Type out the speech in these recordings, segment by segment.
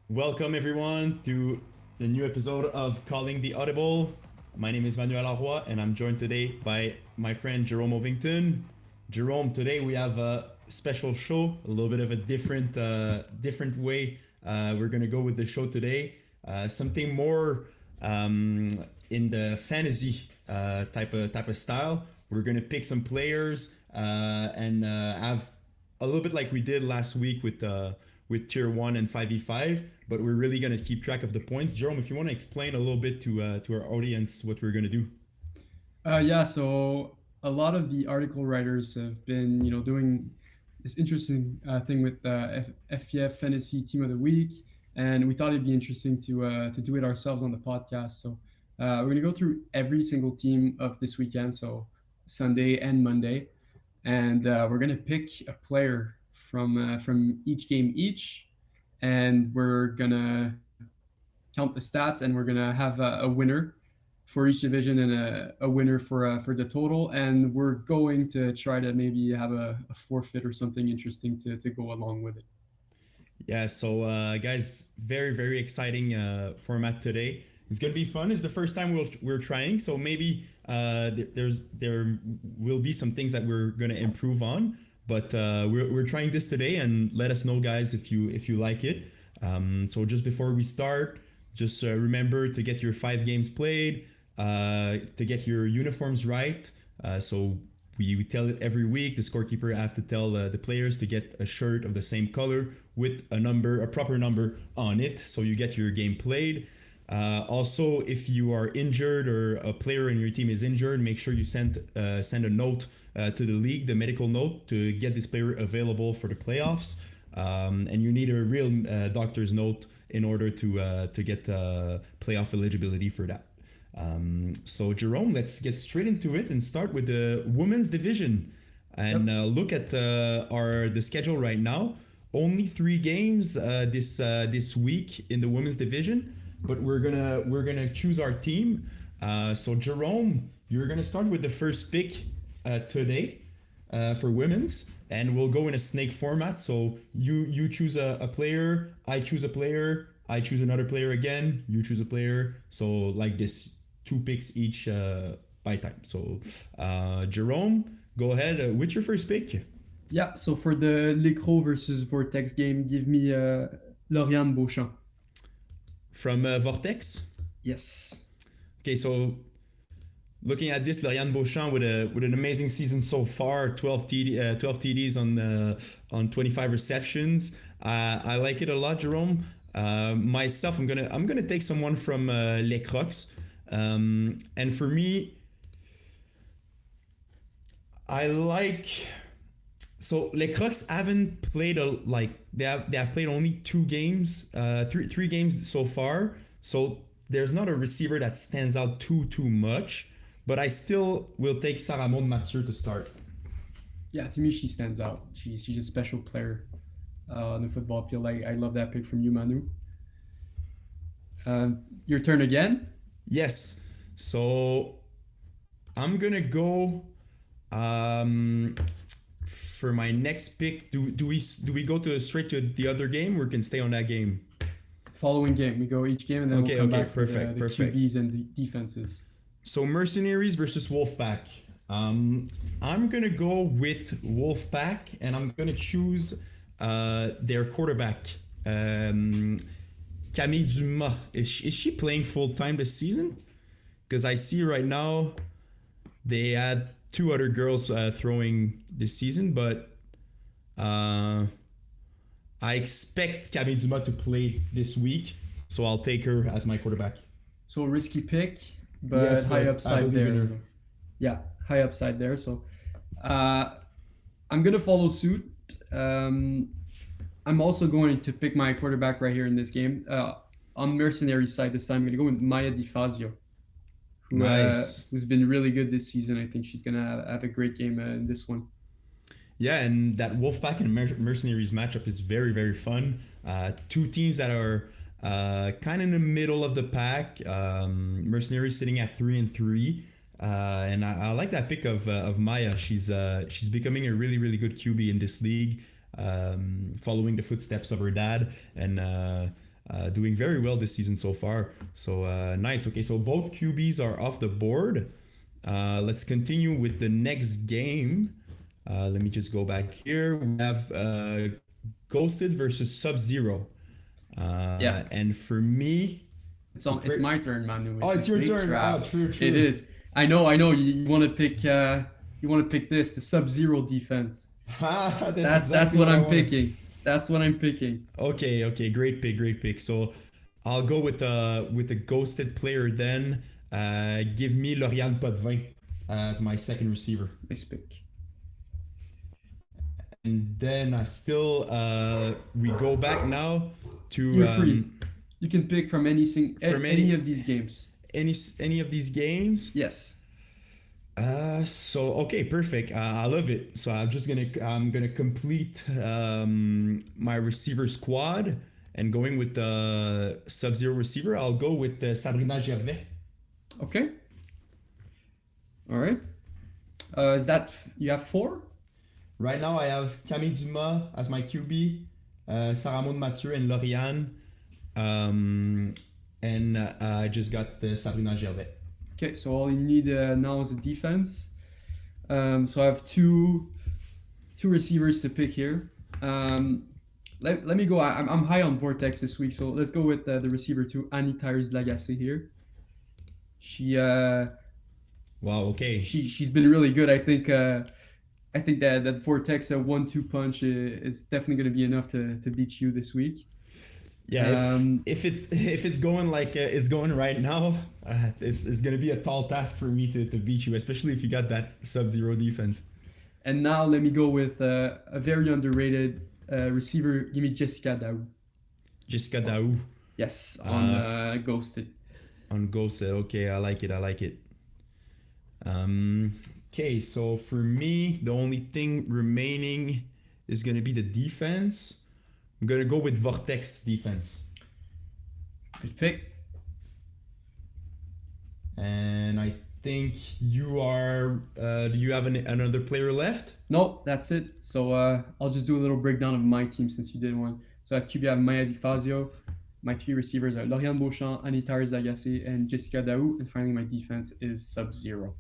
Welcome everyone to the new episode of Calling the Audible. My name is Manuel Arroy and I'm joined today by my friend Jerome Ovington. Jerome, today we have a special show, a little bit of a different way. We're gonna go with the show today. Something more in the fantasy type of style. We're gonna pick some players and have a little bit like we did last week with tier 1 and 5v5, but we're really going to keep track of the points. Jerome, if you want to explain a little bit to our audience what we're going to do. So a lot of the article writers have been, doing this interesting thing with FPF Fantasy Team of the Week, and we thought it'd be interesting to do it ourselves on the podcast. So we're gonna go through every single team of this weekend, so Sunday and Monday, and we're gonna pick a player from each game each, and we're gonna count the stats, and we're gonna have a winner for each division and a winner for the total. And we're going to try to maybe have a forfeit or something interesting to go along with it. Yeah, so guys, very exciting format today. It's gonna be fun. It's the first time we're trying, so maybe there will be some things that we're gonna improve on. But we're trying this today, and let us know, guys, if you like it. So just before we start, just remember to get your 5 games played, to get your uniforms right. So we tell it every week. The scorekeeper have to tell the players to get a shirt of the same color with a proper number on it, so you get your game played. Also, if you are injured or a player in your team is injured, make sure you send a note to the league, the medical note, to get this player available for the playoffs. And you need a real doctor's note in order to get playoff eligibility for that. So Jerome, let's get straight into it and start with the women's division and Yep. look at the schedule right now. Only 3 games this week in the women's division, but we're gonna choose our team. So Jerome, you're gonna start with the first pick today for women's, and we'll go in a snake format. So you choose a player, I choose a player, I choose another player again, you choose a player. So like this, 2 picks each by time. So Jerome, go ahead. What's your first pick? Yeah. So for the Lecro versus Vortex game, give me Lauriane Beauchamp. From Vortex. Yes. Okay, so looking at this, Lauriane Beauchamp with an amazing season so far, 12 TDs on 25 receptions. I like it a lot, Jerome. Myself, I'm gonna take someone from Les Crocs, and for me, I like. So Les Crocs haven't played they have played only 2 games, three games so far. So there's not a receiver that stands out too much, but I still will take Sarah Maud Mathieu to start. Yeah. To me, she stands out. She's a special player on the football field. I love that pick from you, Manu. Your turn again. Yes. So I'm gonna go um, for my next pick. Do we go to straight to the other game, or can stay on that game? Following game, we go each game, and then we'll come Okay, back for perfect, the perfect. QBs and the defenses. So Mercenaries versus Wolfpack. I'm gonna go with Wolfpack, and I'm gonna choose their quarterback, Camille Dumas. Is she playing full time this season? Because I see right now they had 2 other girls throwing this season, but uh, I expect Camille Dumas to play this week, so I'll take her as my quarterback. So risky pick, but Yes, high but I upside believe in there. her. Yeah, high upside there. So uh, I'm gonna follow suit. Um, I'm also going to pick my quarterback right here in this game. On mercenary side this time, I'm gonna go with Maya DiFazio, Nice. who's been really good this season. I think she's gonna have a great game in this one. Yeah, and that Wolfpack and Mercenaries matchup is very fun. 2 teams that are kind of in the middle of the pack. Mercenaries sitting at 3-3, and I like that pick of Maya. She's becoming a really good QB in this league, following the footsteps of her dad, and doing very well this season so far. So nice. Okay, so both QBs are off the board. Let's continue with the next game. Let me just go back here. We have Ghosted versus Sub-Zero. Yeah. And for me, It's my turn, Manu. oh, it's your turn. Trap. Oh, true. It is. I know. You want to pick. You want to pick this, the Sub-Zero defense. That's what I'm picking. That's what I'm picking. Okay. Great pick. So I'll go with the ghosted player then. Give me Lauriane Potvin as my second receiver. Nice pick. And then we go back now to You're free. You can pick from any of these games. Any of these games. Yes. So okay, perfect. I love it. So I'm gonna complete my receiver squad and going with the Sub-Zero receiver. I'll go with Sabrina Gervais. Okay. All right. Is that you have 4? Right now I have Camille Dumas as my QB, Sarah Maud Mathieu and Lauriane, and I just got the Sabrina Gervais. Okay, so all you need now is a defense. So I have two receivers to pick here. Let me go. I'm high on Vortex this week, so let's go with the receiver 2, Annie Tyrese Lagacé here. She wow, okay. She's been really good. I think that Vortex 1-2 punch is definitely going to be enough to beat you this week. Yeah, if it's going like it's going right now, it's gonna be a tall task for me to beat you, especially if you got that Sub-Zero defense. And now let me go with a very underrated receiver. Give me Jessica Daou. Jessica Daou. Yes, on Ghosted. On Ghosted, okay, I like it. Okay, so for me, the only thing remaining is gonna be the defense. I'm gonna go with Vortex defense. Good pick. And I think you are. Do you have another player left? No, that's it. So I'll just do a little breakdown of my team since you did one. So at QB I have Maya Di Fazio. My 3 receivers are Lauriane Beauchamp, Annie Tyrese Lagacé, and Jessica Daou. And finally, my defense is Sub-Zero.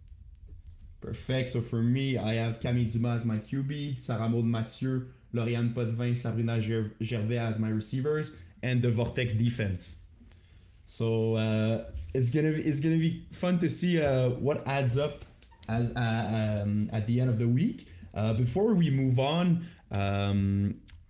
Perfect. So for me, I have Camille Dumas as my QB, Sarah Maud Mathieu, Lauriane Potvin, Sabrina Gervais as my receivers, and the Vortex defense. So it's gonna be fun to see what adds up as at the end of the week. Before we move on,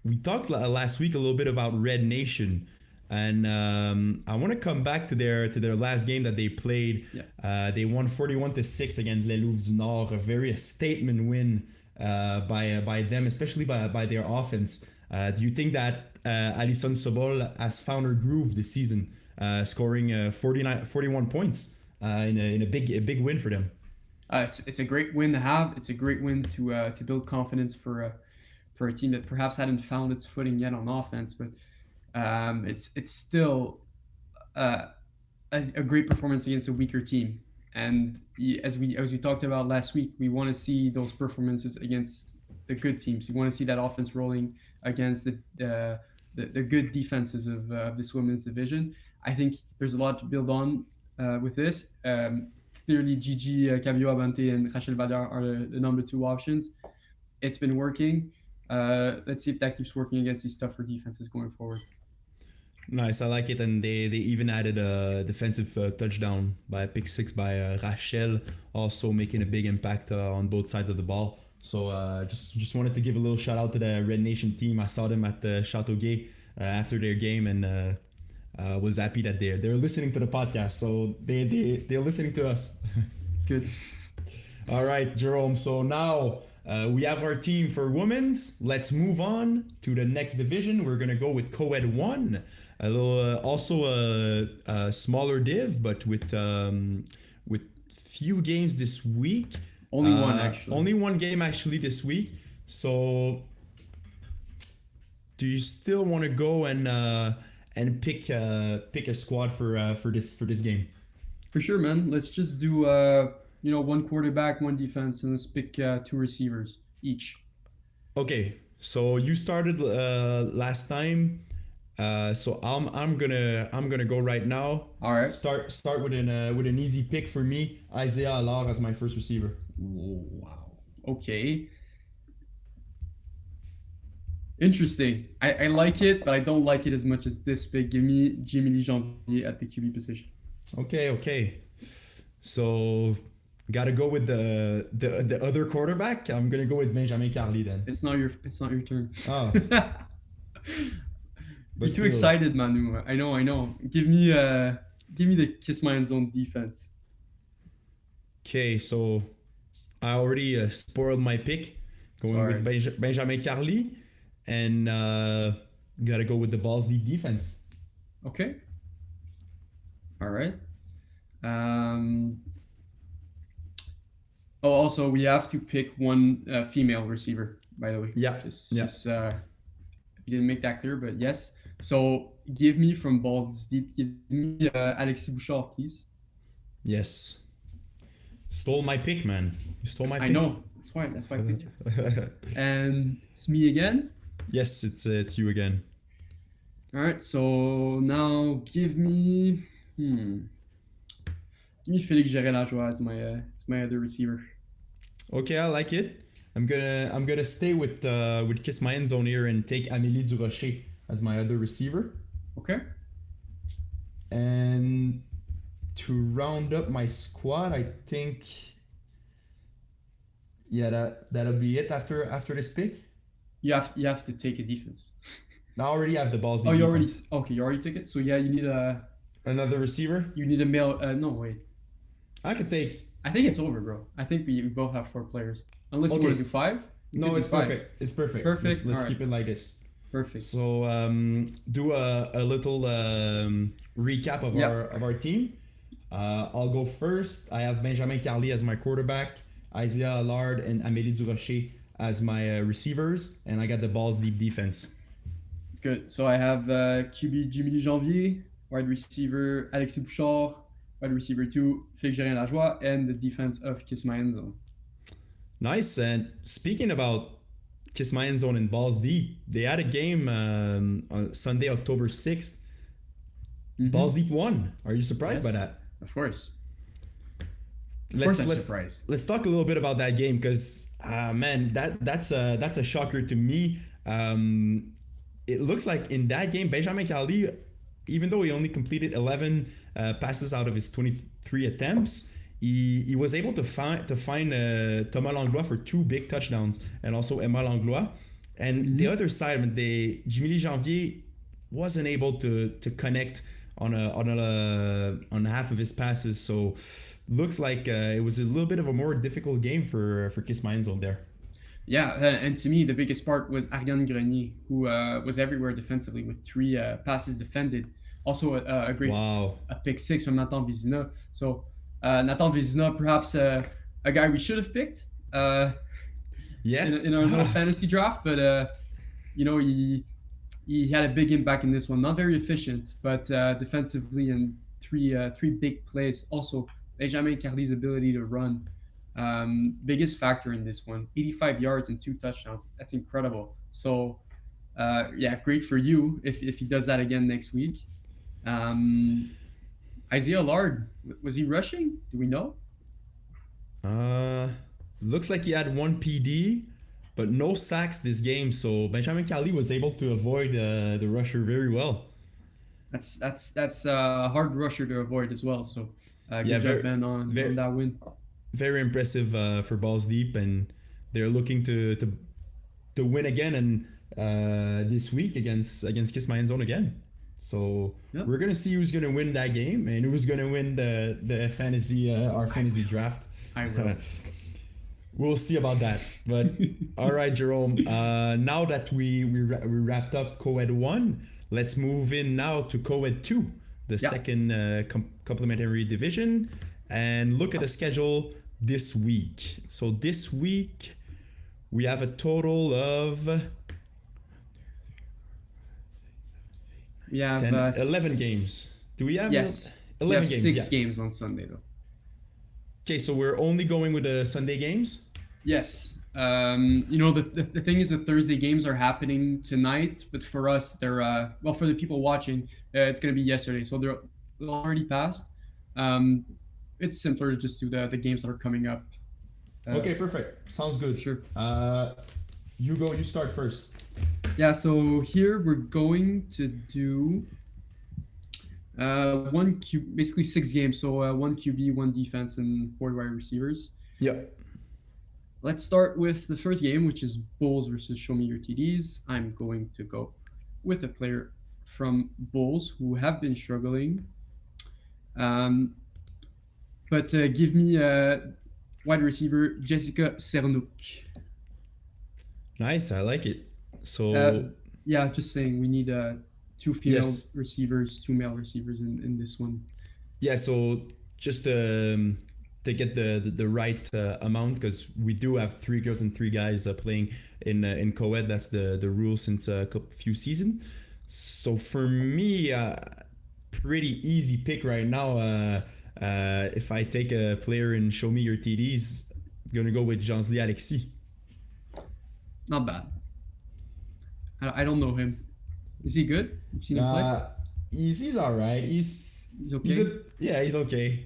we talked last week a little bit about Red Nation. And I want to come back to their last game that they played. Yeah. They won 41-6 against Les Loups du Nord. A statement win by them, especially by their offense. Do you think that Alison Sobol has found her groove this season, scoring 41 points in a big win for them? It's a great win to have. It's a great win to build confidence for a team that perhaps hadn't found its footing yet on offense, but. It's still a great performance against a weaker team, and as we talked about last week, we want to see those performances against the good teams. We want to see that offense rolling against the good defenses of this women's division. I think there's a lot to build on with this. Clearly, Gigi Cabio-Abante and Rachel Vadar are the number 2 options. It's been working. Let's see if that keeps working against these tougher defenses going forward. Nice, I like it, and they even added a defensive touchdown by a pick 6 by Rachel, also making a big impact on both sides of the ball. So just wanted to give a little shout out to the Red Nation team. I saw them at the Chateau Gay after their game, and was happy that they're listening to the podcast. So they're listening to us. Good. All right, Jerome. So now we have our team for women's. Let's move on to the next division. We're gonna go with Co-Ed 1. A little, also a smaller div, but with few games this week. Only one actually. Only one game actually this week. So, do you still want to go and pick a squad for this game? For sure, man. Let's just do one quarterback, one defense, and let's pick 2 receivers each. Okay, so you started last time. So I'm gonna go right now. All right. Start with an easy pick for me. Isaiah Allard as my first receiver. Wow. Okay. Interesting. I like it, but I don't like it as much as this pick. Give me Jimmy Lee Janvier at the QB position. Okay. So gotta go with the other quarterback. I'm gonna go with Benjamin Carly then. It's not your turn. Oh, You're too excited, Manu. I know. Give me the Kiss My End Zone defense. Okay, so I already spoiled my pick, going with Benjamin Carly, and gotta go with the balls deep defense. Okay. All right. Also, we have to pick one female receiver, by the way. Yeah. You didn't make that clear, but yes. So give me from balls deep. Give me Alexis Bouchard, please. Yes. Stole my pick, man. You stole my pick. I know. That's why I picked you. And it's me again. Yes, it's you again. All right. So now give me Félix Gérard-Lajoie as my other receiver. Okay, I like it. I'm gonna stay with Kiss My End Zone here and take Amélie Durocher as my other receiver. Okay. And to round up my squad, I think that'll be it after this pick. You have to take a defense. I already have the balls. You already took it. So yeah, you need another receiver. You need a male. No, wait. I could take. I think it's over, bro. I think we both have 4 players. Unless you want to do 5. No, it's perfect. It's perfect. Perfect. Let's keep it like this. Perfect. So do a little recap of our team. I'll go first. I have Benjamin Carly as my quarterback, Isaiah Allard and Amélie Durocher as my receivers, and I got the balls deep defense. Good. So I have QB Jimmy Lee Janvier, wide receiver Alexis Bouchard, wide receiver 2 Félix Gérard-Lajoie, and the defense of Kiss My End Zone. Nice. And speaking about Kiss My End Zone and balls deep, they had a game on Sunday, October 6th. Mm-hmm. Balls deep won. Are you surprised by that? Of course. I'm surprised. Let's talk a little bit about that game because, man, that's a shocker to me. It looks like in that game, Benjamin Carly, even though he only completed 11 passes out of his 23 attempts, he was able to find Thomas Langlois for 2 big touchdowns and also Emma Langlois. And the other side, Jimmy Lee Janvier wasn't able to connect on half of his passes. So looks like it was a little bit of a more difficult game for Kiss My End Zone there. Yeah, and to me, the biggest part was Ariane Grenier, who was everywhere defensively with 3 passes defended. Also, a great a pick 6 from Nathan Vézina. So Nathan Vézina, perhaps a guy we should have picked. Yes. In our little fantasy draft, but he had a big impact in this one. Not very efficient, but defensively and 3 big plays. Also, Benjamin Carly's ability to run. Biggest factor in this one, 85 yards and 2 touchdowns. That's incredible. So great for you if he does that again next week. Isaiah Allard, was he rushing? Do we know? Looks like he had 1 PD, but no sacks this game. So Benjamin Carly was able to avoid the rusher very well. That's a hard rusher to avoid as well. So good job, Ben, on that win. Very impressive for balls deep, and they're looking to win again and this week against Kiss My End Zone again. So we're gonna see who's gonna win that game and who's gonna win the fantasy our fantasy draft. I will. We'll see about that. But all right, Jerome. Now that we wrapped up Co-Ed 1, let's move in now to Co-Ed 2, the second complementary division, and look at the schedule this week. So this week we have a total of 11 games. Do we have 11 we have games? 6 games on Sunday though. Okay, so we're only going with the Sunday games? Yes. The thing is, the Thursday games are happening tonight, but for us, they're well, for the people watching, it's gonna be yesterday, so they're already passed. Um, it's simpler to just do the games that are coming up. Okay, perfect. Sounds good. Sure. You go. You start first. Yeah. So here we're going to do basically 6 games. So one QB, one defense, and 4 wide receivers. Yeah. Let's start with the first game, which is Bulls versus Show Me Your TDs. I'm going to go with a player from Bulls who have been struggling. But give me wide receiver Jessica Cernouk. Nice. I like it. So Yeah, just saying we need 2 female Yes. receivers, 2 male receivers in this one. yeah. So just to get the right amount, because we do have 3 girls and 3 guys playing in co-ed. That's the rule since a few seasons. So for me, pretty easy pick right now. If I take a player and Show Me Your TDs, gonna go with Jansley Alexis. Not bad. I don't know him. Is he good? You've seen him play? He's all right. He's okay? he's okay.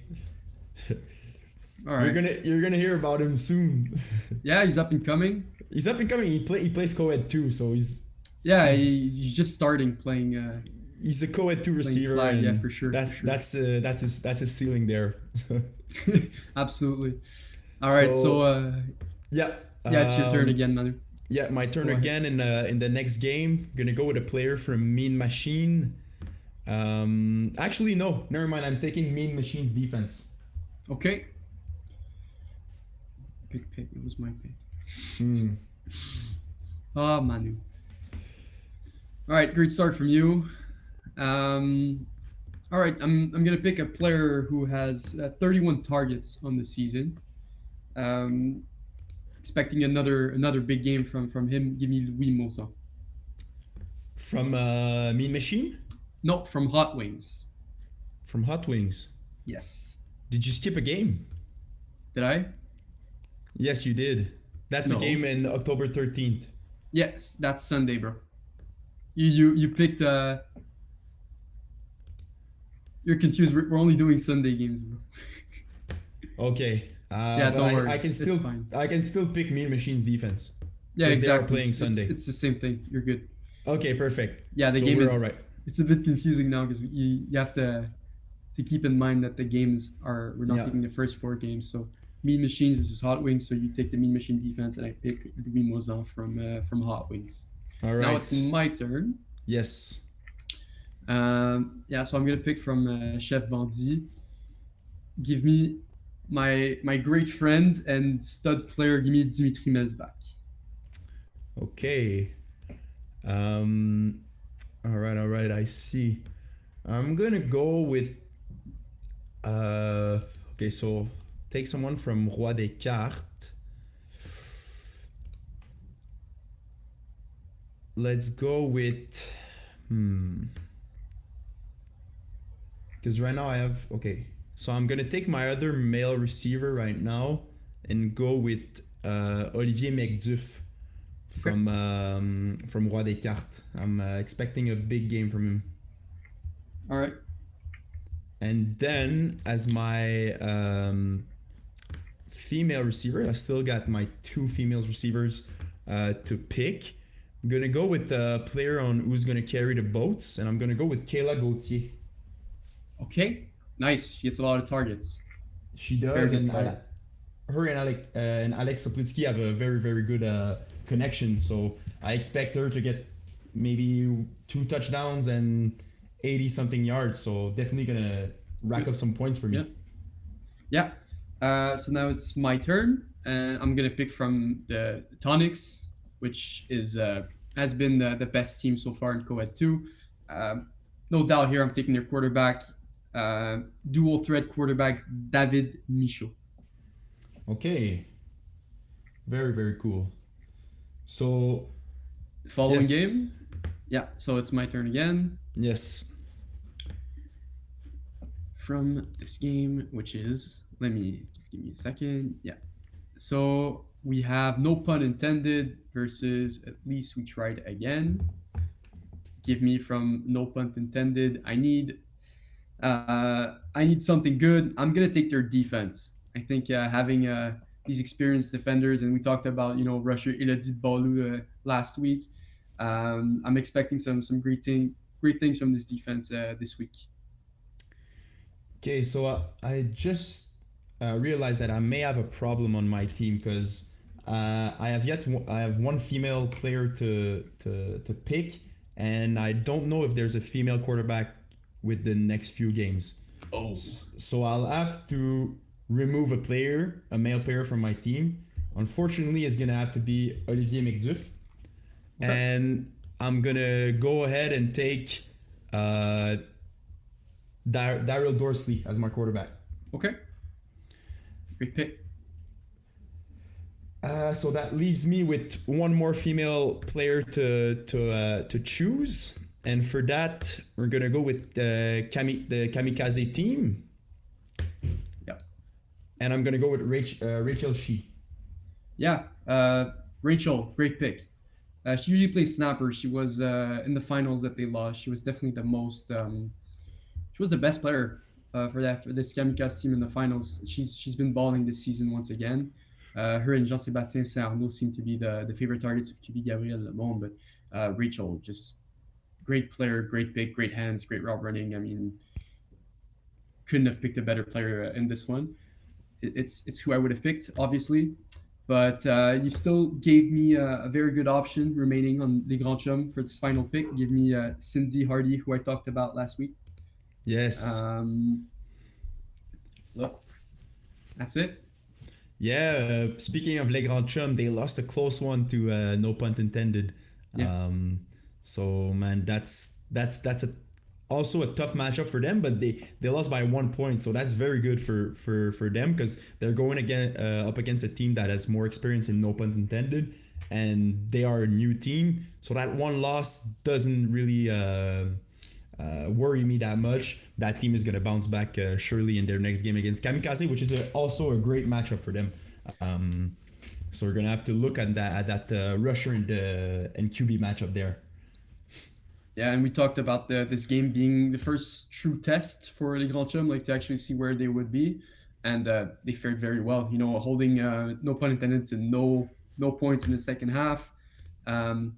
All right. You're gonna hear about him soon. Yeah, he's up and coming. He's up and coming. He plays co-ed too, so he's He's just starting playing. He's a co-ed 2 receiver. Flag, and for sure. That's his ceiling there. Absolutely. All right, so yeah, it's your turn again, Manu. Yeah, my turn again in the next game. Gonna go with a player from Mean Machine. Actually, no, never mind. I'm taking Mean Machine's defense. Okay. Pick. It was my pick. Manu. All right, great start from you. All right, I'm gonna pick a player who has 31 targets on the season. Expecting another big game from him. Give me Louis Mosa. From Mean Machine? No, from Hot Wings. From Hot Wings. Yes. Did you skip a game? Did I? Yes, you did. That's No. a game in October 13th. Yes, that's Sunday, bro. You picked. You're confused. We're only doing Sunday games, bro. Okay. Yeah, but don't worry. I can It's still fine. I can still pick Mean Machine's defense. Yeah, 'Cause exactly. they are playing Sunday. It's the same thing. You're good. Okay, perfect. Yeah, the so game we're is all right. It's a bit confusing now because you have to keep in mind that the games we're not taking the first 4 games. So Mean Machines versus Hot Wings. So you take the Mean Machine defense, and I pick Louis Mozan from Hot Wings. All right. Now it's my turn. Yes. So I'm gonna pick from Chef Bandit. Give me my great friend and stud player. Give me Dimitri Melsbach. Okay. All right. I see. I'm gonna go with. Okay, so take someone from Roi des Cartes. Let's go with. Because right now I have. Okay, so I'm gonna take my other male receiver right now and go with Olivier McDuff from Roi des Cartes. I'm expecting a big game from him. All right. And then as my female receiver, I still got my 2 female receivers to pick. I'm gonna go with the player on who's gonna carry the boats, and I'm gonna go with Kayla Gauthier. Okay. Nice. She gets a lot of targets. She does, Very good and player. her and Alex Saplitsky have a very, very good connection. So I expect her to get maybe 2 touchdowns and 80 something yards. So definitely gonna rack up some points for me. Yeah. So now it's my turn, and I'm gonna pick from the Tonics, which is has been the best team so far in Co-Ed 2. No doubt here I'm taking their quarterback, dual threat quarterback David Michaud. Okay. Very, very cool. So The following yes. game. Yeah, so it's my turn again. Yes. From this game, which is, let me just give me a second. Yeah. So we have no pun intended versus at least we tried again. Give me from no pun intended. I need something good. I'm gonna take their defense. I think having these experienced defenders, and we talked about Rusher Elodie Bolu last week. I'm expecting some great things from this defense this week. Okay, so I just realized that I may have a problem on my team because I have one female player to pick, and I don't know if there's a female quarterback with the next few games. Oh, So I'll have to remove a male player from my team. Unfortunately, it's gonna have to be Olivier McDuff, okay. and I'm gonna go ahead and take uh, Daryl Dorsley as my quarterback. Okay, great pick. So that leaves me with one more female player to choose, and for that we're gonna go with the Kamikaze team, Yeah, and I'm gonna go with Rachel Shee. yeah. Rachel, great pick. She usually plays snapper. She was in the finals that they lost. She was definitely the most. She was the best player for this Kamikaze team in the finals. She's been balling this season once again. Her and Jean-Sébastien Saint-Arnaud seem to be the favorite targets of QB Gabriel Lemond, but Rachel, just great player, great pick, great hands, great route running. I mean, couldn't have picked a better player in this one. It's who I would have picked, obviously. But you still gave me a very good option remaining on Les Grands Chums for this final pick. Give me Cindy Hardy, who I talked about last week. Yes. Um, look, that's it. Yeah. Speaking of Les Grands Chums, they lost a close one to no pun intended. Yeah, So man, that's also a tough matchup for them, but they lost by 1 point, so that's very good for them because they're going again up against a team that has more experience in no pun intended, and they are a new team. So that one loss doesn't really worry me that much. That team is going to bounce back surely in their next game against Kamikaze, which is also a great matchup for them. So we're gonna have to look at that rusher and QB matchup there. yeah, and we talked about this game being the first true test for Les Grands Chums, like to actually see where they would be, and they fared very well. Holding no pun intended to no points in the second half. Um,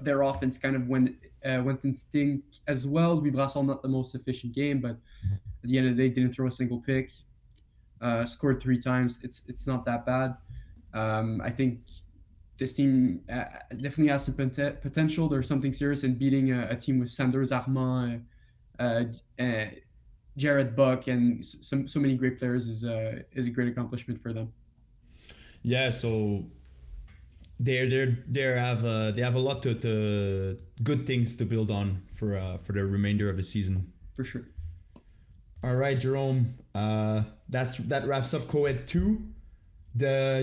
their offense kind of went in stink as well. We Brassard not the most efficient game, but at the end of the day, didn't throw a single pick. Scored 3 times. It's not that bad. I think this team definitely has some potential. There's something serious in beating a team with Sanders Armand, Jared Buck, and so many great players is a great accomplishment for them. Yeah, so they have a lot to good things to build on for the remainder of the season. For sure. All right, Jerome. That wraps up Co-Ed 2.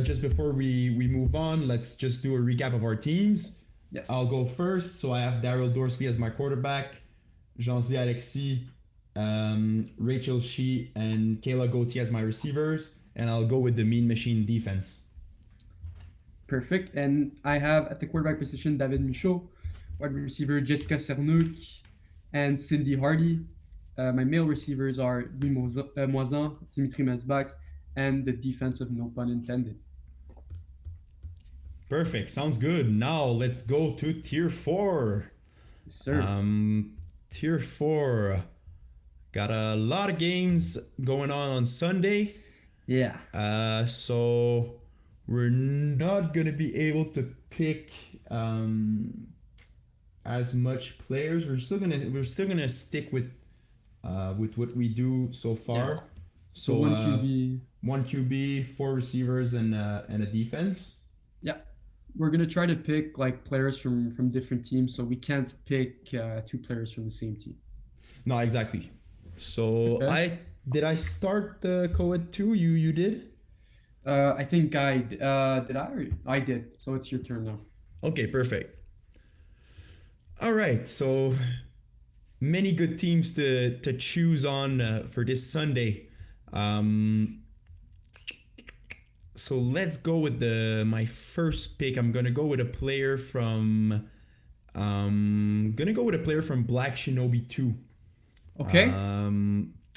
Just before we move on, let's just do a recap of our teams. Yes. I'll go first. So I have Daryl Dorsley as my quarterback, Jean-Zé Alexis, Rachel Shee, and Kayla Gauthier as my receivers, and I'll go with the Mean Machine defense. Perfect. And I have at the quarterback position David Michaud, wide receiver Jessica Cernuc, and Cindy Hardy. My male receivers are Louis Moisan, Dimitri Mesbach, and the defensive no pun intended. Perfect. Sounds good. Now let's go to Tier 4. Yes, sir. Tier 4. Got a lot of games going on Sunday. Yeah. So we're not gonna be able to pick as much players. We're still gonna stick with what we do so far. Yeah. So one QB, 4 receivers, and a defense. Yeah. We're gonna try to pick like players from different teams, so we can't pick 2 players from the same team. No, exactly. So Okay. I start Co-Ed 2? You did? I think I did. I did. So it's your turn now. Okay, perfect. All right, so many good teams to choose on for this Sunday. So let's go with the my first pick. I'm gonna go with a player from gonna go with a player from Black Shinobi 2. Okay.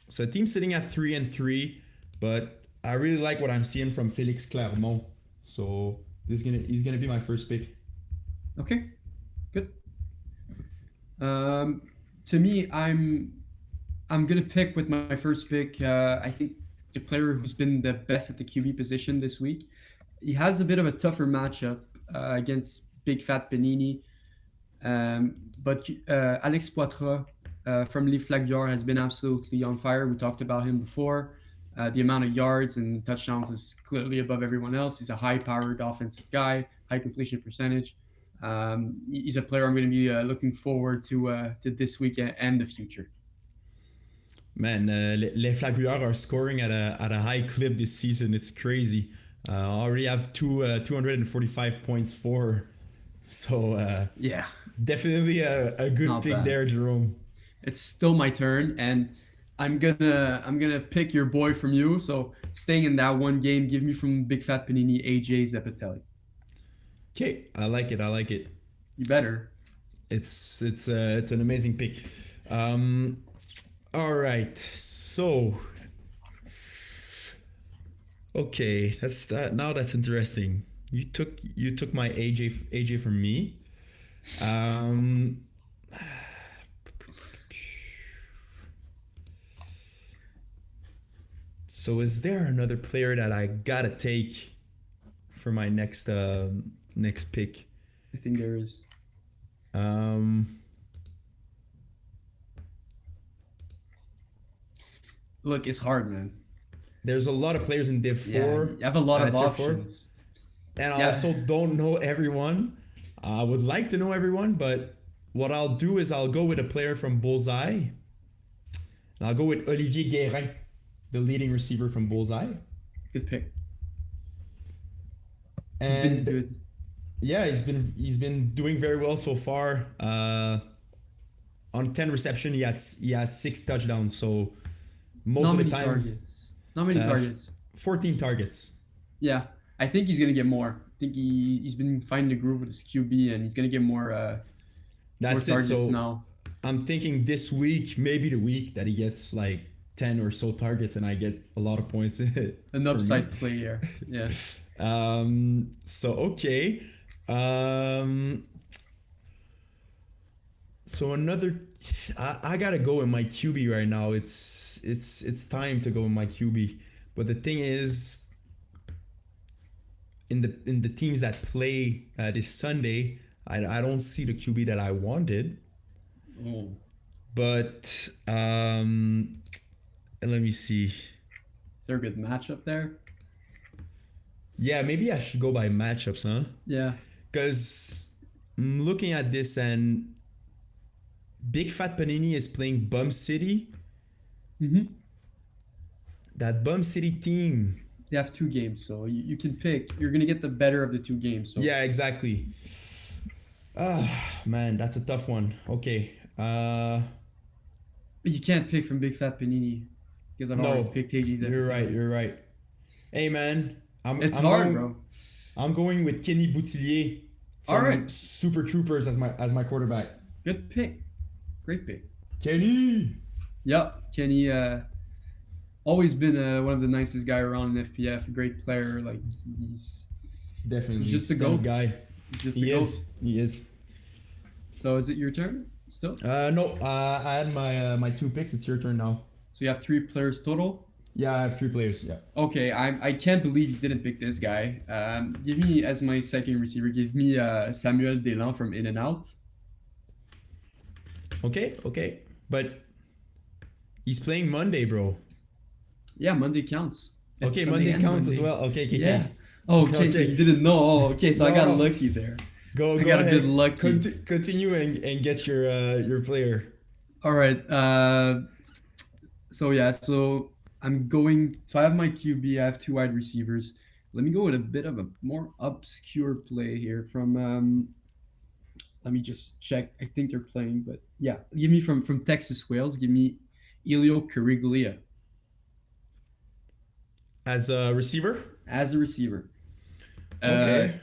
So a team sitting at 3-3, but I really like what I'm seeing from Félix Clermont. So he's gonna be my first pick. Okay. Good. Um, to me, I'm gonna pick with my first pick. I think the player who's been the best at the QB position this week. He has a bit of a tougher matchup against Big Fat Panini, but Alex Poitras from Les Flagueurs has been absolutely on fire. We talked about him before. The amount of yards and touchdowns is clearly above everyone else. He's a high-powered offensive guy, high completion percentage. He's a player I'm going to be looking forward to this week and the future. Man, les Flagueurs are scoring at a high clip this season. It's crazy. Already have 245 points for. So Yeah, definitely a good not pick bad. there, Jerome. It's still my turn, and I'm gonna pick your boy from you. So staying in that one game, give me from Big Fat Panini AJ Zepatelli. Okay, I like it. I like it. You better. It's an amazing pick. All right, so okay, that's that. Now that's interesting. You took my AJ from me. Um, so is there another player that I gotta take for my next pick? I think there is. Um, Look, it's hard, man. there's a lot of players in Div Yeah, 4. you have a lot of Tier 4. options. And I Yeah. also don't know everyone. I would like to know everyone, but what I'll do is I'll go with a player from Bullseye. And I'll go with Olivier Guérin, the leading receiver from Bullseye. Good pick. And He's been good. yeah, he's been doing very well so far. On 10 reception, he has 6 touchdowns. So most Not of the many time, targets. Not many targets. 14 targets. Yeah, I think he's gonna get more. I think he's been finding the groove with his QB, and he's gonna get more That's it. targets So now. I'm thinking this week, maybe the week that he gets like 10 or so targets and I get a lot of points. An upside play here. Yeah. So okay. So another I gotta go with my QB right now. It's time to go with my QB. But the thing is, in the teams that play this Sunday, I don't see the QB that I wanted. Oh. But let me see. Is there a good matchup there? Yeah, maybe I should go by matchups, huh? Yeah. Because I'm looking at this and Big Fat Panini is playing Bum City. Mm-hmm. That Bum City team. They have 2 games, so you can pick. You're gonna get the better of the 2 games. So Yeah, exactly. Man, that's a tough one. Okay. But you can't pick from Big Fat Panini because I've already picked AJ Zepatelli. You're right. You're right. Hey, man. It's I'm hard, going, bro. I'm going with Kenny Boutillier from All right. Super Troopers as my quarterback. Good pick. Great pick. Kenny. Yep, Kenny. Always been one of the nicest guy around in FPF. A great player. Like he's Definitely. just a stand goat. guy. just a He goat. is. He is. So is it your turn still? No. I had my 2 picks. It's your turn now. So you have 3 players total. Yeah, I have 3 players. Yeah. Okay, I can't believe you didn't pick this guy. Give me as my second receiver. Give me Samuel Delan from In and Out. Okay. But he's playing Monday, bro. Yeah, Monday counts. It's Okay, Sunday Monday and counts as Monday. well. Okay. Yeah. Oh, okay, so Okay. you didn't know. Oh, okay, so I got No. lucky there. Go I got a ahead. bit lucky. Continue and get your player. All right. So yeah, so I'm going. So I have my QB. I have 2 wide receivers. Let me go with a bit of a more obscure play here from. Let me just check. I think they're playing, but yeah, give me from Texas Wales. Give me Elio Cariglia. As a receiver? as a receiver. Uh, Okay.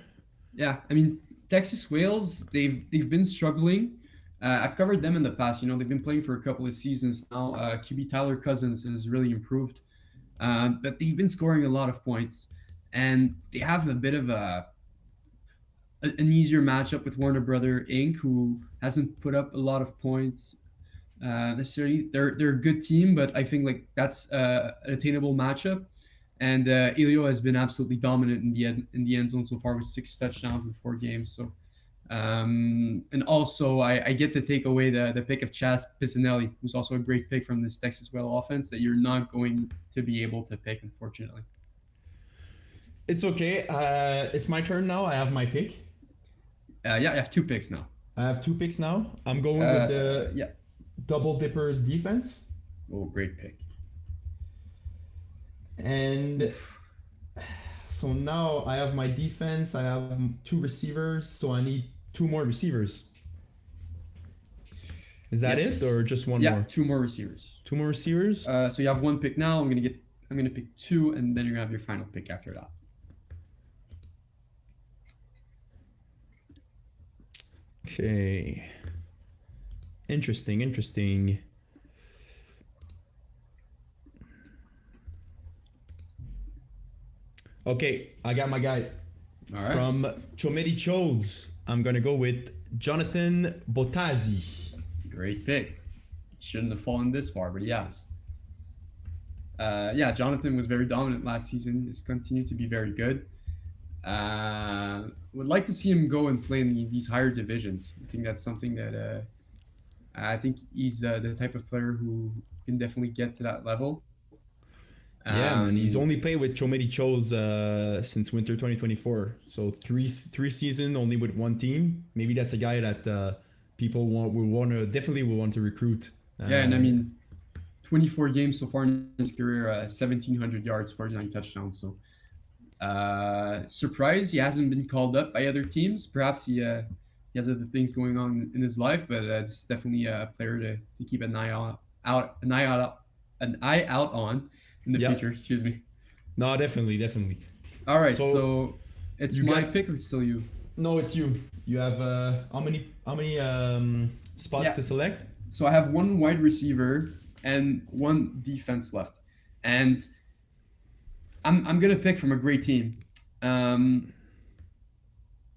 yeah, I mean Texas Wales, they've been struggling. I've covered them in the past. You know, they've been playing for a couple of seasons now. QB Tyler Cousins has really improved, but they've been scoring a lot of points, and they have a bit of an easier matchup with Warner Brother Inc., who hasn't put up a lot of points necessarily. They're a good team, but I think like that's an attainable matchup. And Elio has been absolutely dominant in the end zone so far with 6 touchdowns in 4 games. So and also I get to take away the pick of Chas Pisanelli, who's also a great pick from this Texas Whale offense that you're not going to be able to pick, unfortunately. It's okay. It's my turn now. I have my pick. Yeah, I have 2 picks now. I have two picks now. I'm going with the Yeah. Double Dippers defense. Oh, great pick. And so now I have my defense. I have two receivers. So I need two more receivers. Is that Yes. it, or just one Yeah, more? 2 more receivers. Two more receivers. So you have 1 pick now. I'm gonna pick 2, and then you're gonna have your final pick after that. Okay. Interesting. Interesting. Okay, I got my guy. All right. From Chomedi Chodes, I'm gonna go with Jonathan Bottazi. Great pick. Shouldn't have fallen this far, but he has. Yeah, Jonathan was very dominant last season. He's continued to be very good. Would like to see him go and play in these higher divisions. I think that's something that I think he's the type of player who can definitely get to that level. Yeah, man, he's only played with Chomedi Chos since winter 2024. So three season only with one team. Maybe that's a guy that people definitely will want to recruit. Yeah, and I mean, 24 games so far in his career, 1,700 yards, 49 touchdowns. So, surprised he hasn't been called up by other teams. Perhaps he has other things going on in his life, but this is definitely a player to keep an eye out on in the future. Excuse me. No, definitely. All right, so it's my pick, or it's still you? No, it's you. You have how many spots to select? So I have one wide receiver and one defense left, and I'm gonna pick from a great team, and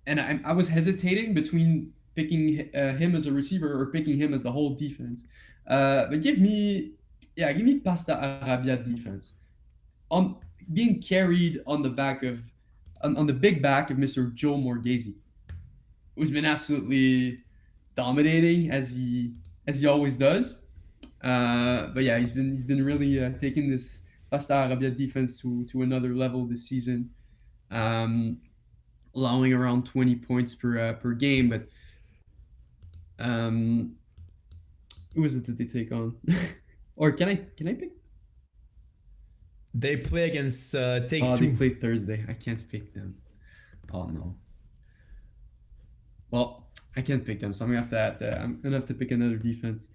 I was hesitating between picking him as a receiver or picking him as the whole defense, but give me Pasta Arabia defense, on being carried on the back of on the big back of Mr. Joe Morghese, who's been absolutely dominating as he always does. But yeah, he's been really taking this Pasta Arabia defense to another level this season, allowing around 20 points per game. But who is it that they take on? Or can I pick? They play against Take Oh, Two. they play Thursday. I can't pick them. Oh no. Well, I can't pick them, so I'm gonna have to pick another defense.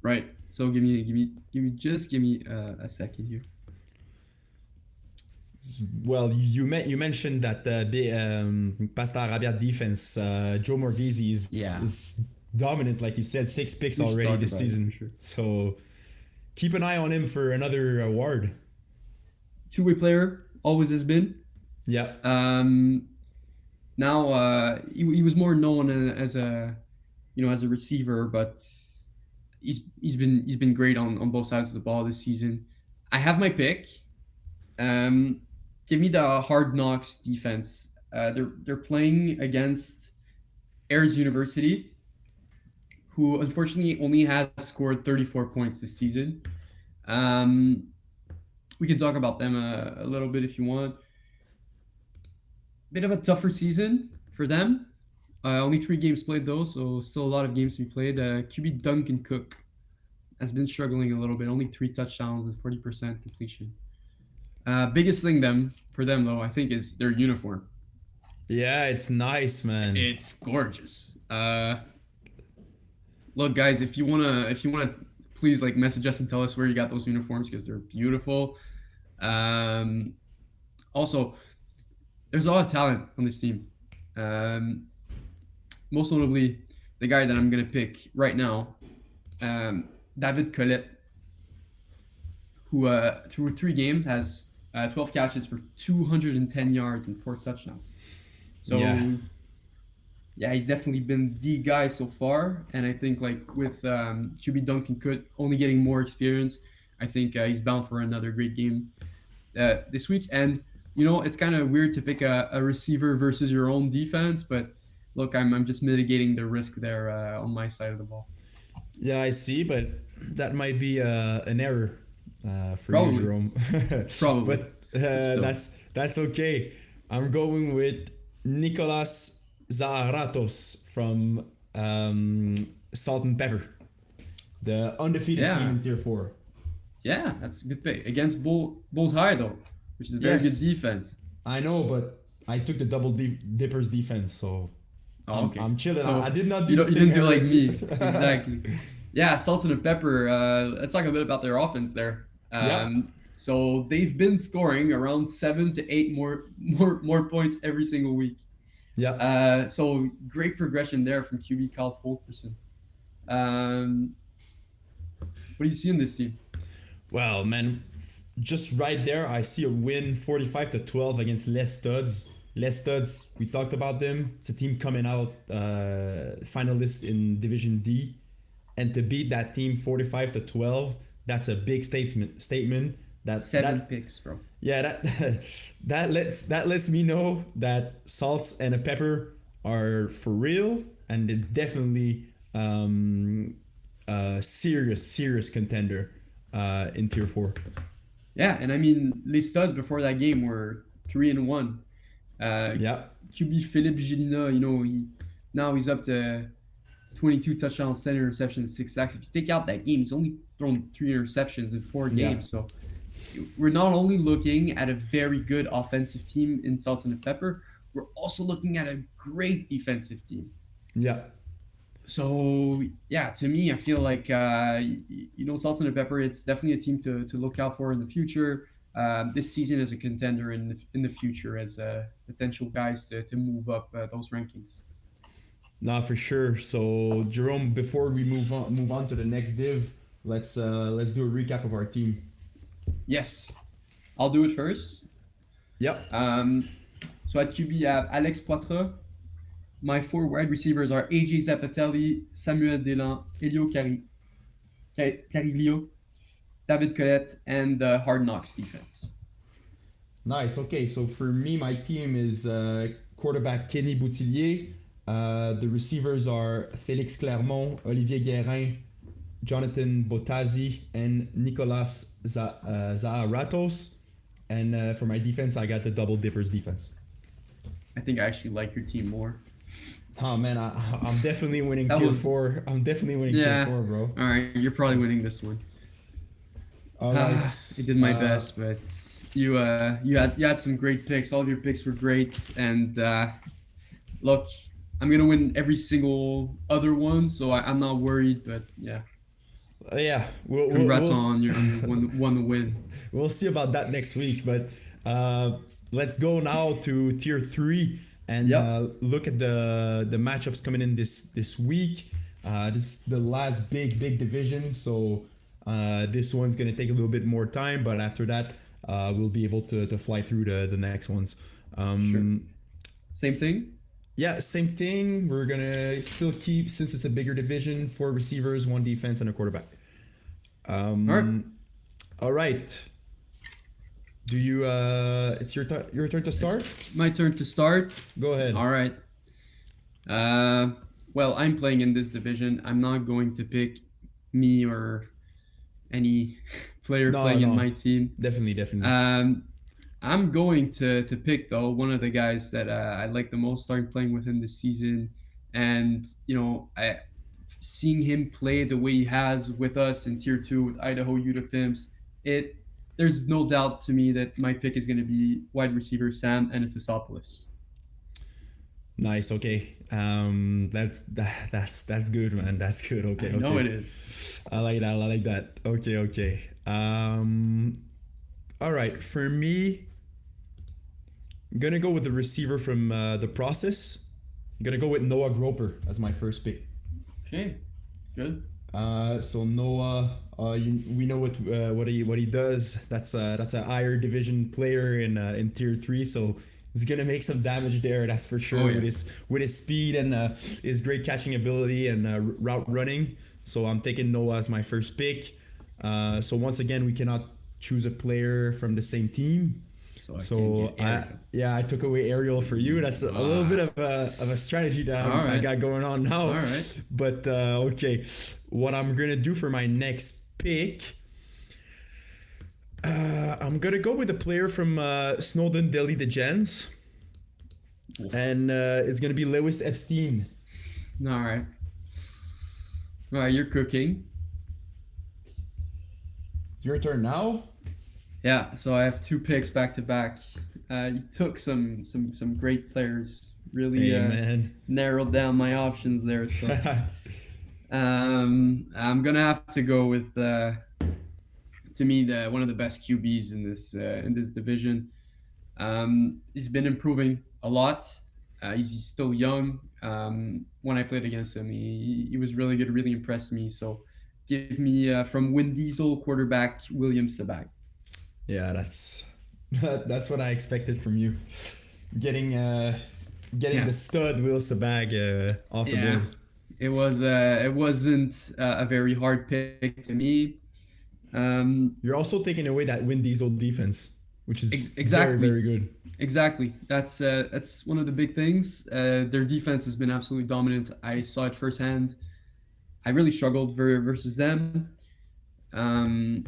Right. So give me a second here. Well, you mentioned that Pasta Arabia defense, Joe Morghese is dominant, like you said, 6 picks already this season. Sure. So keep an eye on him for another award. Two-way player, always has been. Yeah. Now he was more known as a receiver, but he's been great on both sides of the ball this season. I have my pick. Give me the Hard Knocks defense. They're playing against Ayers University, who unfortunately only has scored 34 points this season. We can talk about them a little bit if you want. Bit of a tougher season for them. Only 3 games played though, so still a lot of games to be played. QB Duncan Cook has been struggling a little bit. Only 3 touchdowns and 40% completion. Biggest thing for them though, I think, is their uniform. Yeah, it's nice, man. It's gorgeous. Look, guys, if you wanna please like message us and tell us where you got those uniforms because they're beautiful. Um, Also, there's a lot of talent on this team. Um, Most notably, the guy that I'm gonna pick right now, David Colette, who through 3 games has 12 catches for 210 yards and 4 touchdowns. Yeah. So yeah, he's definitely been the guy so far, and I think like with QB Duncan Cook only getting more experience, I think he's bound for another great game this week. And it's kind of weird to pick a receiver versus your own defense, but look, I'm just mitigating the risk there on my side of the ball. Yeah, I see, but that might be an error for you, Probably, Jerome. probably, But but still. that's okay. I'm going with Nicolas Zaratos from Salt and Pepper, the undefeated team Yeah, in Tier 4. yeah, that's a good pick against Bulls High though, which is a very good Yes, defense. I know, but I took the Dippers defense, so Oh, okay. I'm chilling. I So did not do you the don't you same didn't do like errors. me exactly. Yeah, Salt and Pepper. Let's talk a bit about their offense there. Yep, So they've been scoring around 7 to 8 more points every single week. yep. So great progression there from QB Kyle Fulkerson. Um, what do you see in this team? Well, man, just right there, I see a win 45-12 against Les Studs. Les Studs, we talked about them. It's a team coming out finalist in Division D. And to beat that team 45-12, that's a big statement. Seven That picks, bro. yeah, that that lets me know that Salts and a Pepper are for real, and they're definitely a serious contender in Tier 4. Yeah, and I mean, les studs before that game were 3-1. Uh, Yeah, QB Philippe Gilina, now he's up to 22 touchdowns, 10 interceptions, 6 sacks. If you take out that game, he's only thrown 3 interceptions in four yeah, games. So we're not only looking at a very good offensive team in Salt and Pepper, we're also looking at a great defensive team. yeah. So yeah, to me, I feel like Salt and Pepper. It's definitely a team to look out for in the future. This season as a contender in the future as potential guys to move up those rankings. Nah, for sure. So Jerome, before we move on to the next div, let's do a recap of our team. Yes, I'll do it first. Yep. Um, so at QB, I have Alex Poitras. My 4 wide receivers are AJ Zapatelli, Samuel Delan, Cariglio, David Colette, and the Hard Knocks defense. Nice. Okay, so for me, my team is quarterback Kenny Boutillier. The receivers are Félix Clermont, Olivier Guérin, Jonathan Botazi, and Nicolas Zaharatos. And for my defense, I got the Double Dippers defense. I think I actually like your team more. Oh man, I'm definitely winning That tier was- 4. I'm definitely winning Yeah. tier 4, bro. All right, you're probably winning this one. All right. I did my best, but you had some great picks. All of your picks were great, and look, I'm gonna win every single other one, so I'm not worried. But yeah, Yeah. congrats on your one win. We'll see about that next week. But let's go now to tier 3 and Yep. look at the matchups coming in this week. This is the last big division, so this one's gonna take a little bit more time. But after that, we'll be able to fly through the next ones. Sure. Same thing. Yeah, same thing. We're gonna still keep, since it's a bigger division, 4 receivers, 1 defense, and a quarterback. All right. All right. Do you? It's your turn to start. My turn to start. Go ahead. All right. Well, I'm playing in this division. I'm not going to pick me or any player No, playing in no. my team. Definitely. I'm going to pick though one of the guys that I like the most, starting playing with him this season, and seeing him play the way he has with us in Tier 2 with Idaho Ute Pimps, there's no doubt to me that my pick is going to be wide receiver Sam Anastasopoulos. Nice. Okay. That's good, man. That's good. I Okay. know it Okay. is. I like that. I like that. Okay. Okay. All right. For me, I'm gonna go with the receiver from the process. I'm gonna go with Noah Groper as my first pick. Okay, good. So Noah, we know what he does. That's a higher division player in tier 3. So he's gonna make some damage there. That's for Oh sure yeah. with his speed and his great catching ability and route running. So I'm taking Noah as my first pick. So once again, we cannot choose a player from the same team. So I can't So get Ariel. I took away Ariel for you. That's a little bit Ah. of a strategy that All I right. got going on All now. right. But okay, what I'm gonna do for my next pick, I'm gonna go with a player from Snowden Delhi the Gens, Oof. and it's gonna be Lewis Epstein. All right. All right. You're cooking. Your turn now. Yeah. So I have two picks back to back. You took some great players. Really Hey man. narrowed down my options there. So I'm gonna have to go with to me the one of the best QBs in this division. He's been improving a lot. He's still young. When I played against him, he was really good, really impressed me. So give me from Win Diesel quarterback William Sabag. Yeah, that's what I expected from you. Getting getting Yeah, the stud Will Sabag off the yeah. board. It wasn't a very hard pick to me. You're also taking away that Win Diesel defense, which is very, Exactly. very good. Exactly. That's one of the big things. Their defense has been absolutely dominant. I saw it firsthand. I really struggled versus them. Um,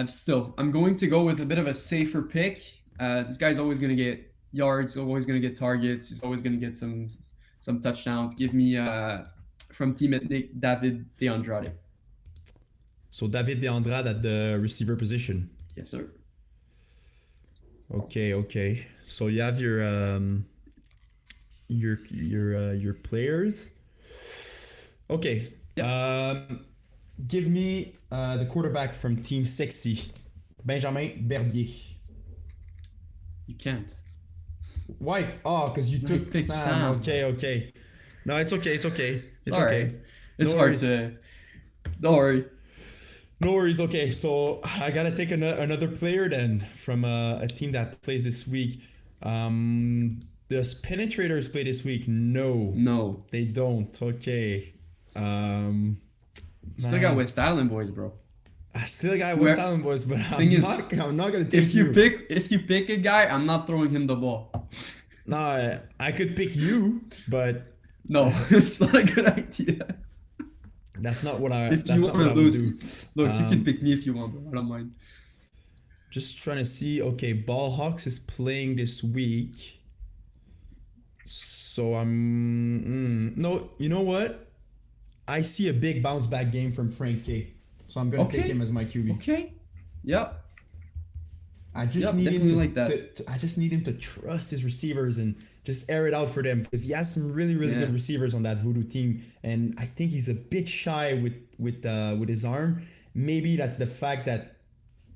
Still, I'm going to go with a bit of a safer pick. This guy's always going to get yards, always going to get targets. He's always going to get some touchdowns. Give me from teammate Nick David DeAndrade. So David DeAndrade at the receiver position. Yes, sir. Okay, okay. So you have your players. Okay. Yep. Give me the quarterback from Team 60, Benjamin Berbier. You can't. Why? Oh, because you I took picked Sam. Sam. Okay, okay. No, it's okay. It's okay. It's all okay. right. It's No hard worries. to. Don't worry. No worries. Okay, so I gotta take another player then from a team that plays this week. Does Penetrators play this week? No, No. they don't. Okay. Still got Man, West Island boys, bro. I still got West Island boys, but Thing I'm not gonna take If you pick a guy, I'm not throwing him the ball. No, I could pick you, but No, it's not a good idea. that's not what I. If That's you not want what to I would lose, do. look, you can Um, pick me if you want, bro. I don't mind. Just trying to see. Okay, Ball Hawks is playing this week, so no. You know what? I see a big bounce back game from Frank K, so I'm gonna take Okay. him as my QB. Okay. Yep. I just Yep, need him definitely to, like that. I just need him to trust his receivers and just air it out for them because he has some really Yeah. good receivers on that Voodoo team, and I think he's a bit shy with his arm. Maybe that's the fact that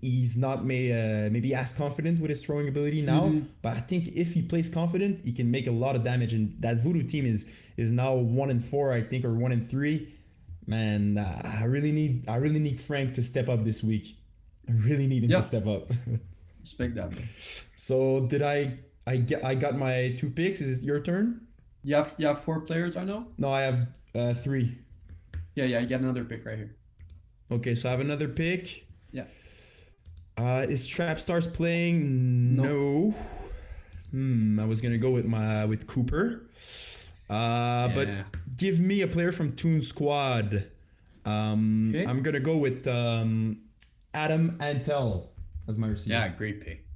he's not maybe as confident with his throwing ability now. Mhm. But I think if he plays confident, he can make a lot of damage. And that Voodoo team is now 1-4, I think, or 1-3. Man, I really need Frank to step up this week. I really need him to Yep. step up. Respect that, bro. So did I got my 2 picks. Is it your turn? You have 4 players, I know. No, I have 3. Yeah, you got another pick right here. Okay, so I have another pick. Yeah. Is Trap Stars playing? No. No. I was gonna go with Cooper. But Yeah. give me a player from Toon Squad. Okay. I'm gonna go with Adam Antel as my receiver. Yeah, great pick.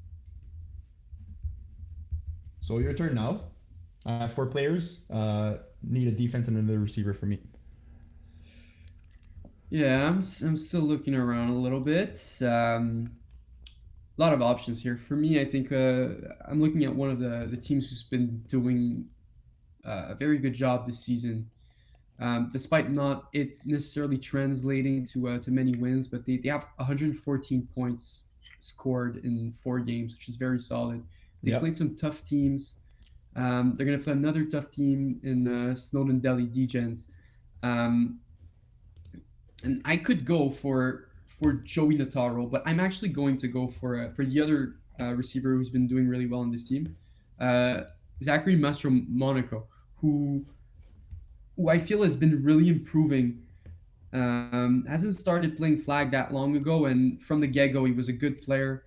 So your turn now. 4 players. Need a defense and another receiver for me. Yeah, I'm still looking around a little bit. A lot of options here. For me, I think I'm looking at one of the teams who's been doing a very good job this season, despite not it necessarily translating to many wins. But they have 114 points scored in 4 games, which is very solid. They've played Yep. some tough teams. They're going to play another tough team in Snowden Delhi Degens. Um, and I could go for Joey Nataro, but I'm actually going to go for the other receiver who's been doing really well on this team, uh, Zachary Mastro Monaco, who who I feel has been really improving. Hasn't started playing flag that long ago, and from the get go, he was a good player.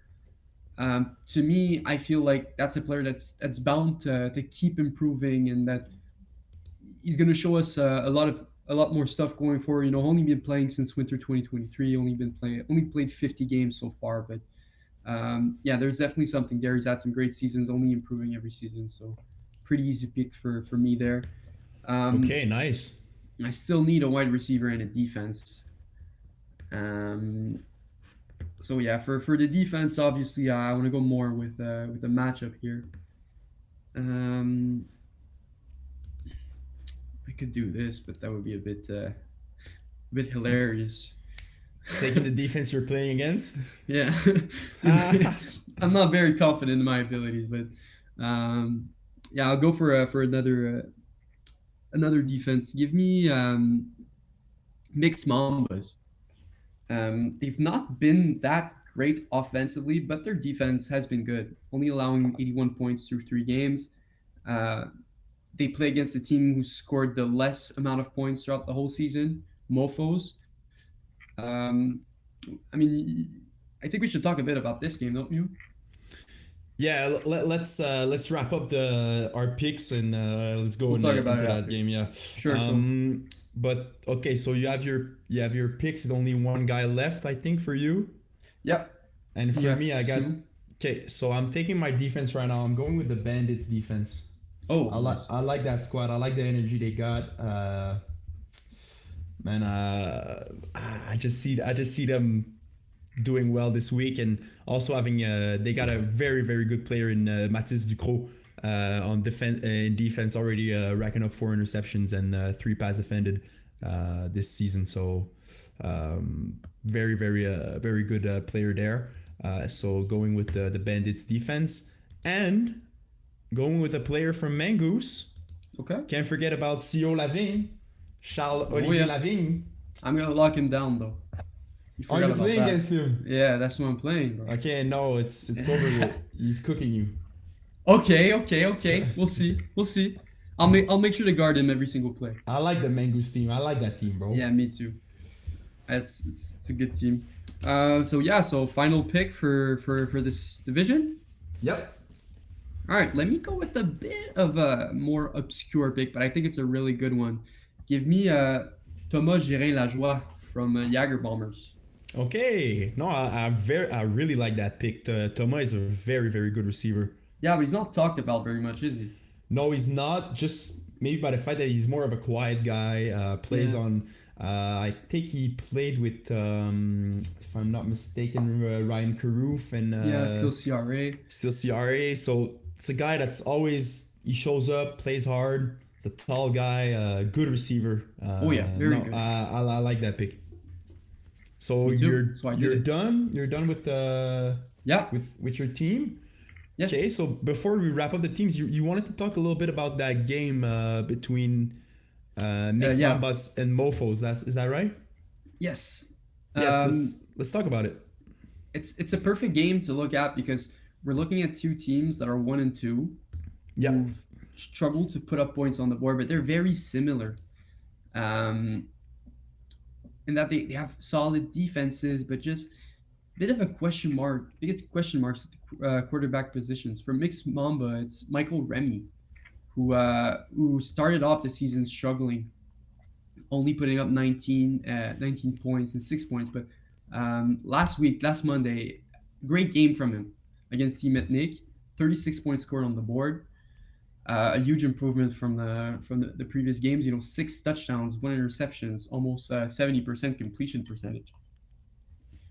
To me, I feel like that's a player that's bound to keep improving, and that he's going to show us a lot more stuff going forward. Only been playing since winter 2023. Only played 50 games so far, but yeah, there's definitely something there. He's had some great seasons, only improving every season. So pretty easy pick for me there. Um, Okay, nice. I still need a wide receiver and a defense. Um, so yeah, for the defense, obviously, I want to go more with the matchup here. Um, I could do this, but that would be a bit hilarious. Taking the defense you're playing against. Yeah, Ah, I'm not very confident in my abilities, but yeah, I'll go for another defense. Give me mixed Mambas. They've not been that great offensively, but their defense has been good, only allowing 81 points through 3 games. Uh, they play against a team who scored the less amount of points throughout the whole season, Mofos. Um, I mean, I think we should talk a bit about this game, don't you? yeah, let's wrap up the our picks and let's go We'll talk about into it that after. game. Yeah. Sure. So, But okay, so you have your picks. There's only one guy left, I think, for you, yep, and you for have me, I got. two. Okay, so I'm taking my defense right now. I'm going with the Bandits defense. Oh, I like nice. I like that squad. I like the energy they got. Man, I just see them doing well this week, and also having they got a very very good player in Mathis Ducrot on defense in defense already racking up 4 interceptions and 3 pass defended this season. So very very very good player there. So going with the Bandits defense and going with a player from Mangoose. Okay. Can't forget about CO Lavigne, Charles Oh Olivier yeah, Lavigne. I'm gonna lock him down though. You Are forgot you about playing that. against him? Yeah, that's what I'm playing, bro. Okay, no, it's over with. He's cooking you. Okay. We'll see. We'll see. I'll make sure to guard him every single play. I like the Mangoose team. I like that team, bro. Yeah, me too. It's a good team. So yeah, so final pick for this division. Yep. All right, let me go with a bit of a more obscure pick, but I think it's a really good one. Give me Thomas Gérin Lajoie from Jager Bombers. Okay. No, I really like that pick. Thomas is a very very good receiver. Yeah, but he's not talked about very much, is he? No, he's not. Just maybe by the fact that he's more of a quiet guy. Plays Yeah. on. I think he played with, if I'm not mistaken, Ryan Caruth and Yeah, still CRA. still CRA. So it's a guy that's always he shows up, plays hard. It's a tall guy, good receiver. Oh yeah, very No, good. I like that pick. So Me too. you're So I did you're it. done. You're done with Yeah. with your team. Yes. Okay, so before we wrap up the teams, you wanted to talk a little bit about that game between Mixed Yeah. Mambas and Mofos. Is that right? Yes. Yes, Um, let's talk about it. it's a perfect game to look at because we're looking at two teams that are 1 and 2 Yeah. who've struggled to put up points on the board, but they're very similar. Um, in that they have solid defenses, but just a bit of a question mark. Biggest question marks at the quarterback positions. For Mixed Mamba, it's Michael Remy, who started off the season struggling, only putting up 19 points and 6 points. But last Monday, great game from him against Team Ethnic. 36 points scored on the board. A huge improvement from the previous games. 6 touchdowns, 1 interceptions, almost 70% completion percentage.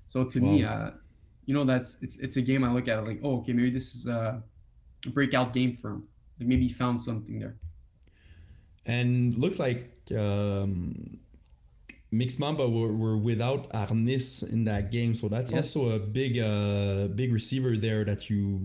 So to me, Wow. that's it's a game I look at it like, oh, okay, maybe this is a breakout game for him. Like maybe he found something there. And looks like Mix Mamba were without Arnis in that game, so that's Yes, also a big receiver there that you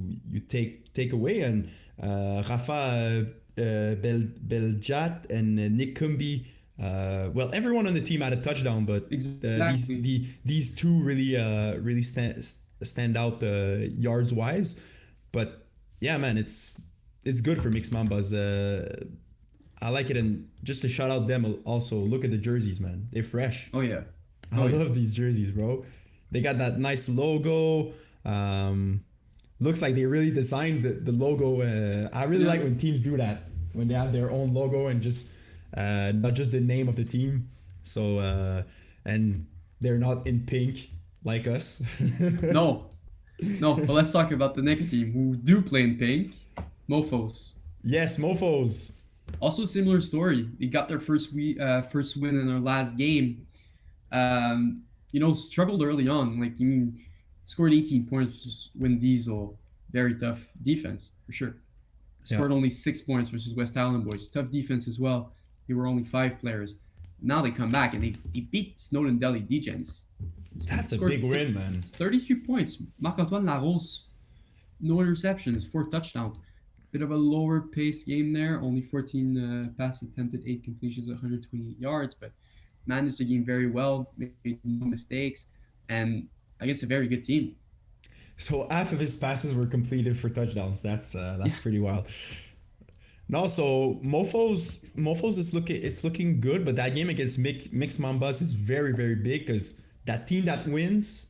take away. And Rafa Beljat and Nick Kumbi, well, everyone on the team had a touchdown, but exactly. these two really stand out yards wise. But yeah, man, it's good for Mix Mambas. I like it, and just to shout out them also. Look at the jerseys, man. They're fresh. Oh yeah, I oh yeah, love these jerseys, bro. They got that nice logo. Um, Looks like they really designed the logo. I really yeah. like when teams do that, when they have their own logo and just not just the name of the team. So and they're not in pink like us. No, no. But let's talk about the next team who do play in pink, Mofos. Yes, mofos. Also, similar story. They got their first win in their last game. Struggled early on. Like you mean, scored 18 points versus Win Diesel. Very tough defense for sure. Yeah, Scored only 6 points versus West Island Boys. Tough defense as well. They were only 5 players. Now they come back and they beat Snowden Delhi Degens. that's a Scored big win, man. 33 points. Marc-Antoine Larose, no interceptions, 4 touchdowns. Bit of a lower pace game there. Only 14 passes attempted, 8 completions, 128 yards, but managed the game very well, made no mistakes, and against a very good team. So half of his passes were completed for touchdowns. Yeah, That's pretty wild. No, so Mofos is looking good, but that game against Mixed Mambas is very big because that team that wins,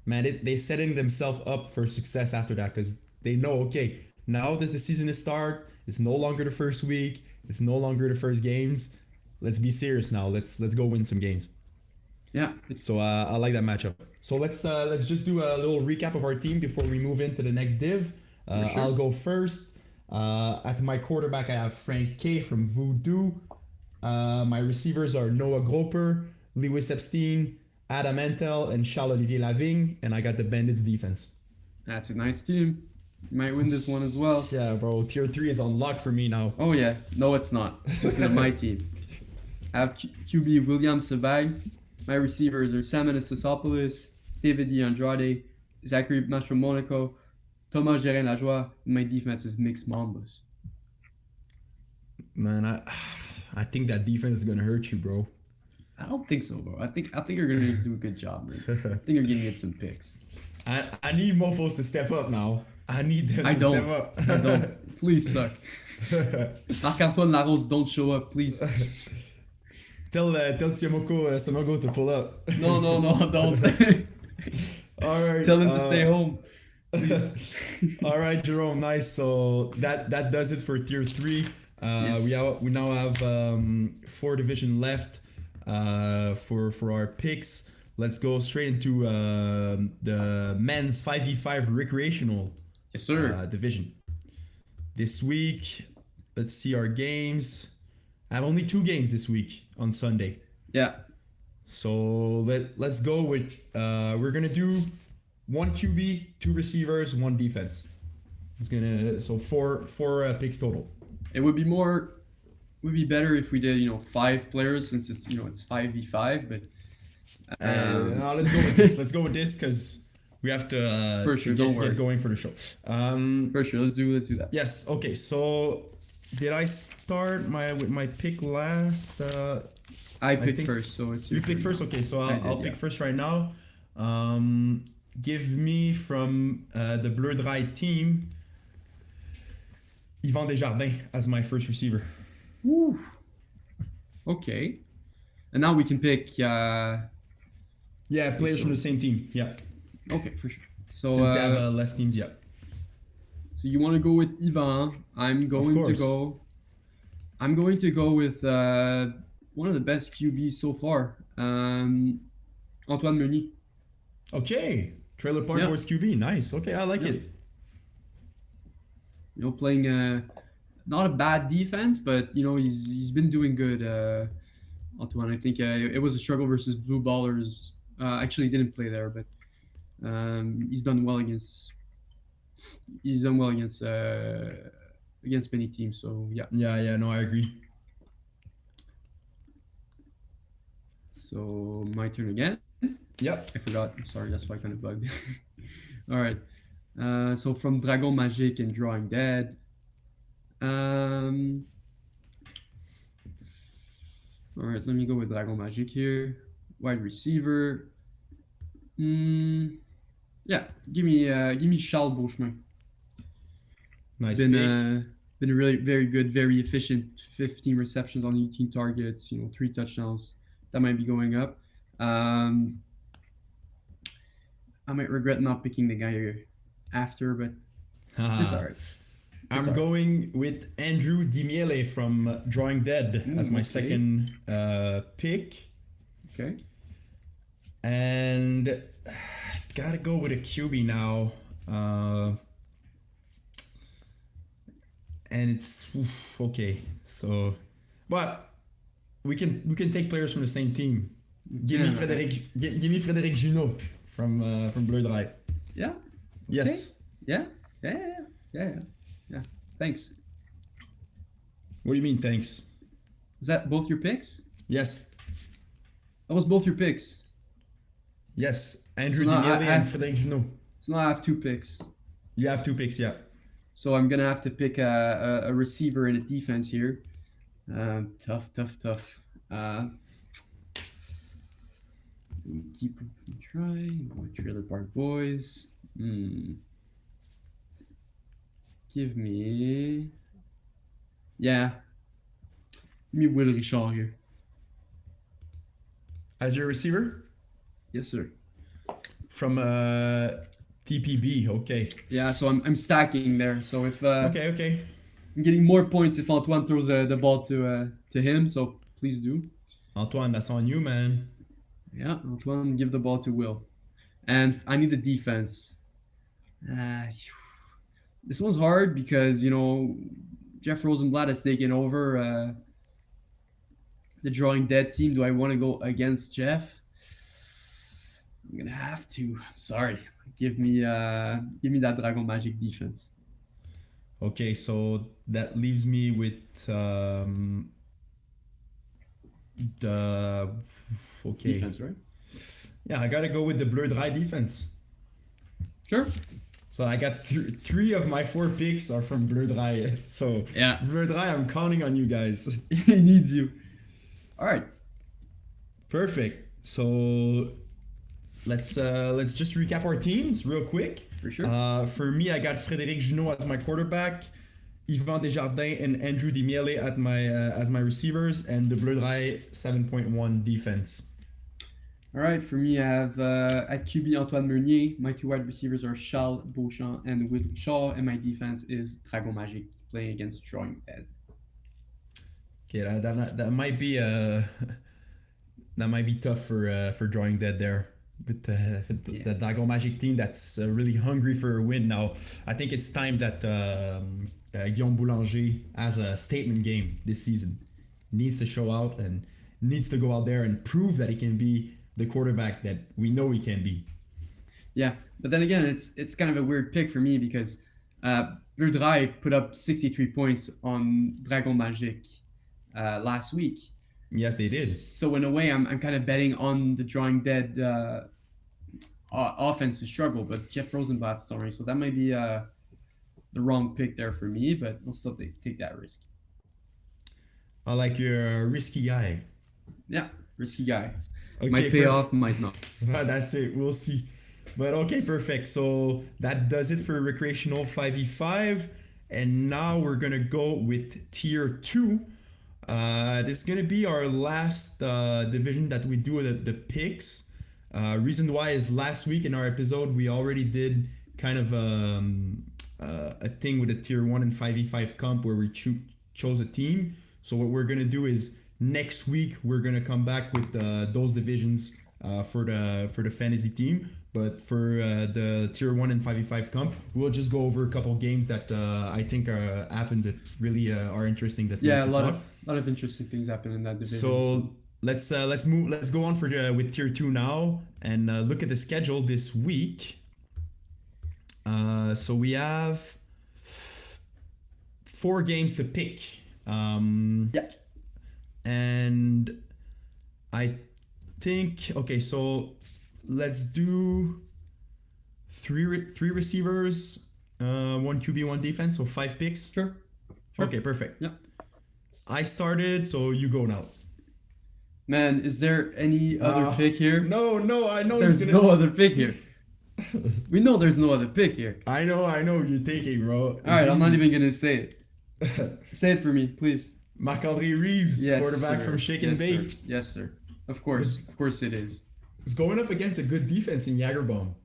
man, they setting themselves up for success after that because they know, okay, now that the season is start, it's no longer the first week, it's no longer the first games. Let's be serious now. Let's go win some games. yeah, So it's I like that matchup. So let's just do a little recap of our team before we move into the next div. for sure. I'll go first. At my quarterback, I have Frank K from Voodoo. My receivers are Noah Groper, Lewis Epstein, Adam Antel, and Charles Olivier Lavigne. And I got the Bandits defense. That's a nice team. You might win this one as well. Yeah, bro. Tier 3 is unlocked for me now. Oh yeah, no, it's not. This is my team. I have QB William Savag. My receivers are Simon Sisopoulos, David E. Andrade, Zachary Mastromonaco, Thomas Gerin Lajoie. My defense is Mixed Mambas. Man, I think that defense is gonna hurt you, bro. I don't think so, bro. I think you're gonna do a good job, man. I think you're gonna get some picks. I need Mofos to step up now. I need them I to don't. step up. I don't. Please suck. Marc-Antoine Larose, don't show up, please. Tell Tiamoko Sonogo to pull up. No, don't. All right. Tell him to stay home. All right, Jerome. Nice. So that does it for tier 3. Yes. We now have 4 division left for our picks. Let's go straight into the men's 5v5 recreational Yes, sir. division. This week, let's see our games. I have only 2 games this week on Sunday. Yeah. So let's go with we're gonna do 1 QB, 2 receivers, 1 defense. It's gonna so four picks total. It would be better if we did 5 players since it's 5v5, but Now let's go with this. Let's go with this because we have to, for sure, to don't get worry. going for the show. For sure, let's do that. Yes. Okay. So did I start with my pick last? I picked think first, so it's You your pick turn first. now. Okay. So I I'll did, pick yeah. first right now. Give me from the Bleu Dry team, Yvan Desjardins as my first receiver. Woo. Okay. And now we can pick. Yeah, players so- from the same team. Yeah, Okay, for sure. So, since they have less teams. Yeah. so you want to go with Yvan? I'm going to course. go. I'm going to go with one of the best QBs so far, Antoine Meunier. Okay. Trailer Park Yeah. Boys QB. Nice. Okay, I like Yeah. it. Playing not a bad defense, but he's been doing good. Antoine, I think it was a struggle versus Blue Ballers. Actually, he didn't play there, but He's done well against against many teams. So yeah. Yeah, no, I agree. So my turn again. Yep. I forgot. I'm sorry. That's why I kind of bugged. All right. So from Dragon Magic and Drawing Dead. Um, all right. Let me go with Dragon Magic here. Wide receiver. Yeah. Give me Charles Beauchemin. Nice pick. Been a really very good, very efficient. 15 receptions on 18 targets. 3 touchdowns. That might be going up. I might regret not picking the guy after, but it's all right. I'm going with Andrew Dimiele from Drawing Dead as my second pick. Okay. And gotta go with a QB now. And it's okay. So, but we can take players from the same team. Give me Frédéric Junot from Bleu Dry. Yeah. Okay. Yes. Yeah. Thanks. What do you mean, thanks? Is that both your picks? Yes. That was both your picks. Yes. Andrew Dimiele and Frédéric Junot. So now I have 2 picks. You have 2 picks, yeah. So I'm gonna have to pick a receiver and a defense here. Tough. Keep trying. Go with Trailer Park Boys. Give me. Yeah. Give me Will Richard here. As your receiver? Yes, sir. From TPB, okay. Yeah, so I'm stacking there. So if okay. I'm getting more points if Antoine throws the ball to him. So please do. Antoine, that's on you, man. Yeah, Antoine, give the ball to Will. And I need a defense. This one's hard because, Jeff Rosenblatt has taken over the Drawing Dead team. Do I want to go against Jeff? I'm going to have to. I'm sorry. Give me that Dragon Magic defense. Okay, so that leaves me with the defense, right? Yeah, I gotta go with the Bleu Dry defense. Sure. So I got 3 of my 4 picks are from Bleu Dry. So yeah, Bleu Dry, I'm counting on you guys. He needs you. All right. Perfect. So let's just recap our teams real quick. For sure. For me, I got Frédéric Junot as my quarterback, Yvan Desjardins and Andrew Dimiele at as my receivers, and the Bleu Dry 7.1 defense. All right, for me, I have at QB Antoine Meunier. My 2 wide receivers are Charles Beauchamp and Will Shaw, and my defense is Dragon Magic playing against Drawing Dead. Okay, that might be tough for Drawing Dead there. But the Dragon Magic team that's really hungry for a win now. I think it's time that Guillaume Boulanger has a statement game this season. Needs to show out and needs to go out there and prove that he can be the quarterback that we know he can be. Yeah, but then again, it's kind of a weird pick for me because Bleu Dry put up 63 points on Dragon Magic last week. Yes, they did. So in a way, I'm kind of betting on the Drawing Dead offense to struggle, but Jeff Rosenblatt's story, so that might be the wrong pick there for me, but I'll still take that risk. I like your risky guy. Yeah, risky guy. Okay, might pay off, might not. That's it. We'll see. But okay, perfect. So that does it for recreational 5v5. And now we're going to go with tier 2. This is going to be our last division that we do the picks. Reason why is last week in our episode, we already did kind of a thing with a tier 1 and 5v5 comp where we chose a team. So what we're going to do is next week, we're going to come back with those divisions for the fantasy team. But for the tier 1 and 5v5 comp, we'll just go over a couple games that I think happened that really are interesting. That a lot of interesting things happen in that division. So let's go on for with tier 2 now and look at the schedule this week. So we have 4 games to pick. Yeah. And I think, okay, so let's do three receivers, 1 QB, 1 defense, so 5 picks. Sure. Okay, perfect. Yeah. I started, so you go now. Man, is there any other pick here? No, I know There's no other pick here. We know there's no other pick here. I know you're taking, bro. All right, I'm not even gonna say it. Say it for me, please. Marc-Andre Reeves, Yes, quarterback sir. from Shake and Yes, Bake. sir. Yes, sir. Of course it is. It's going up against a good defense in Jagerbomb.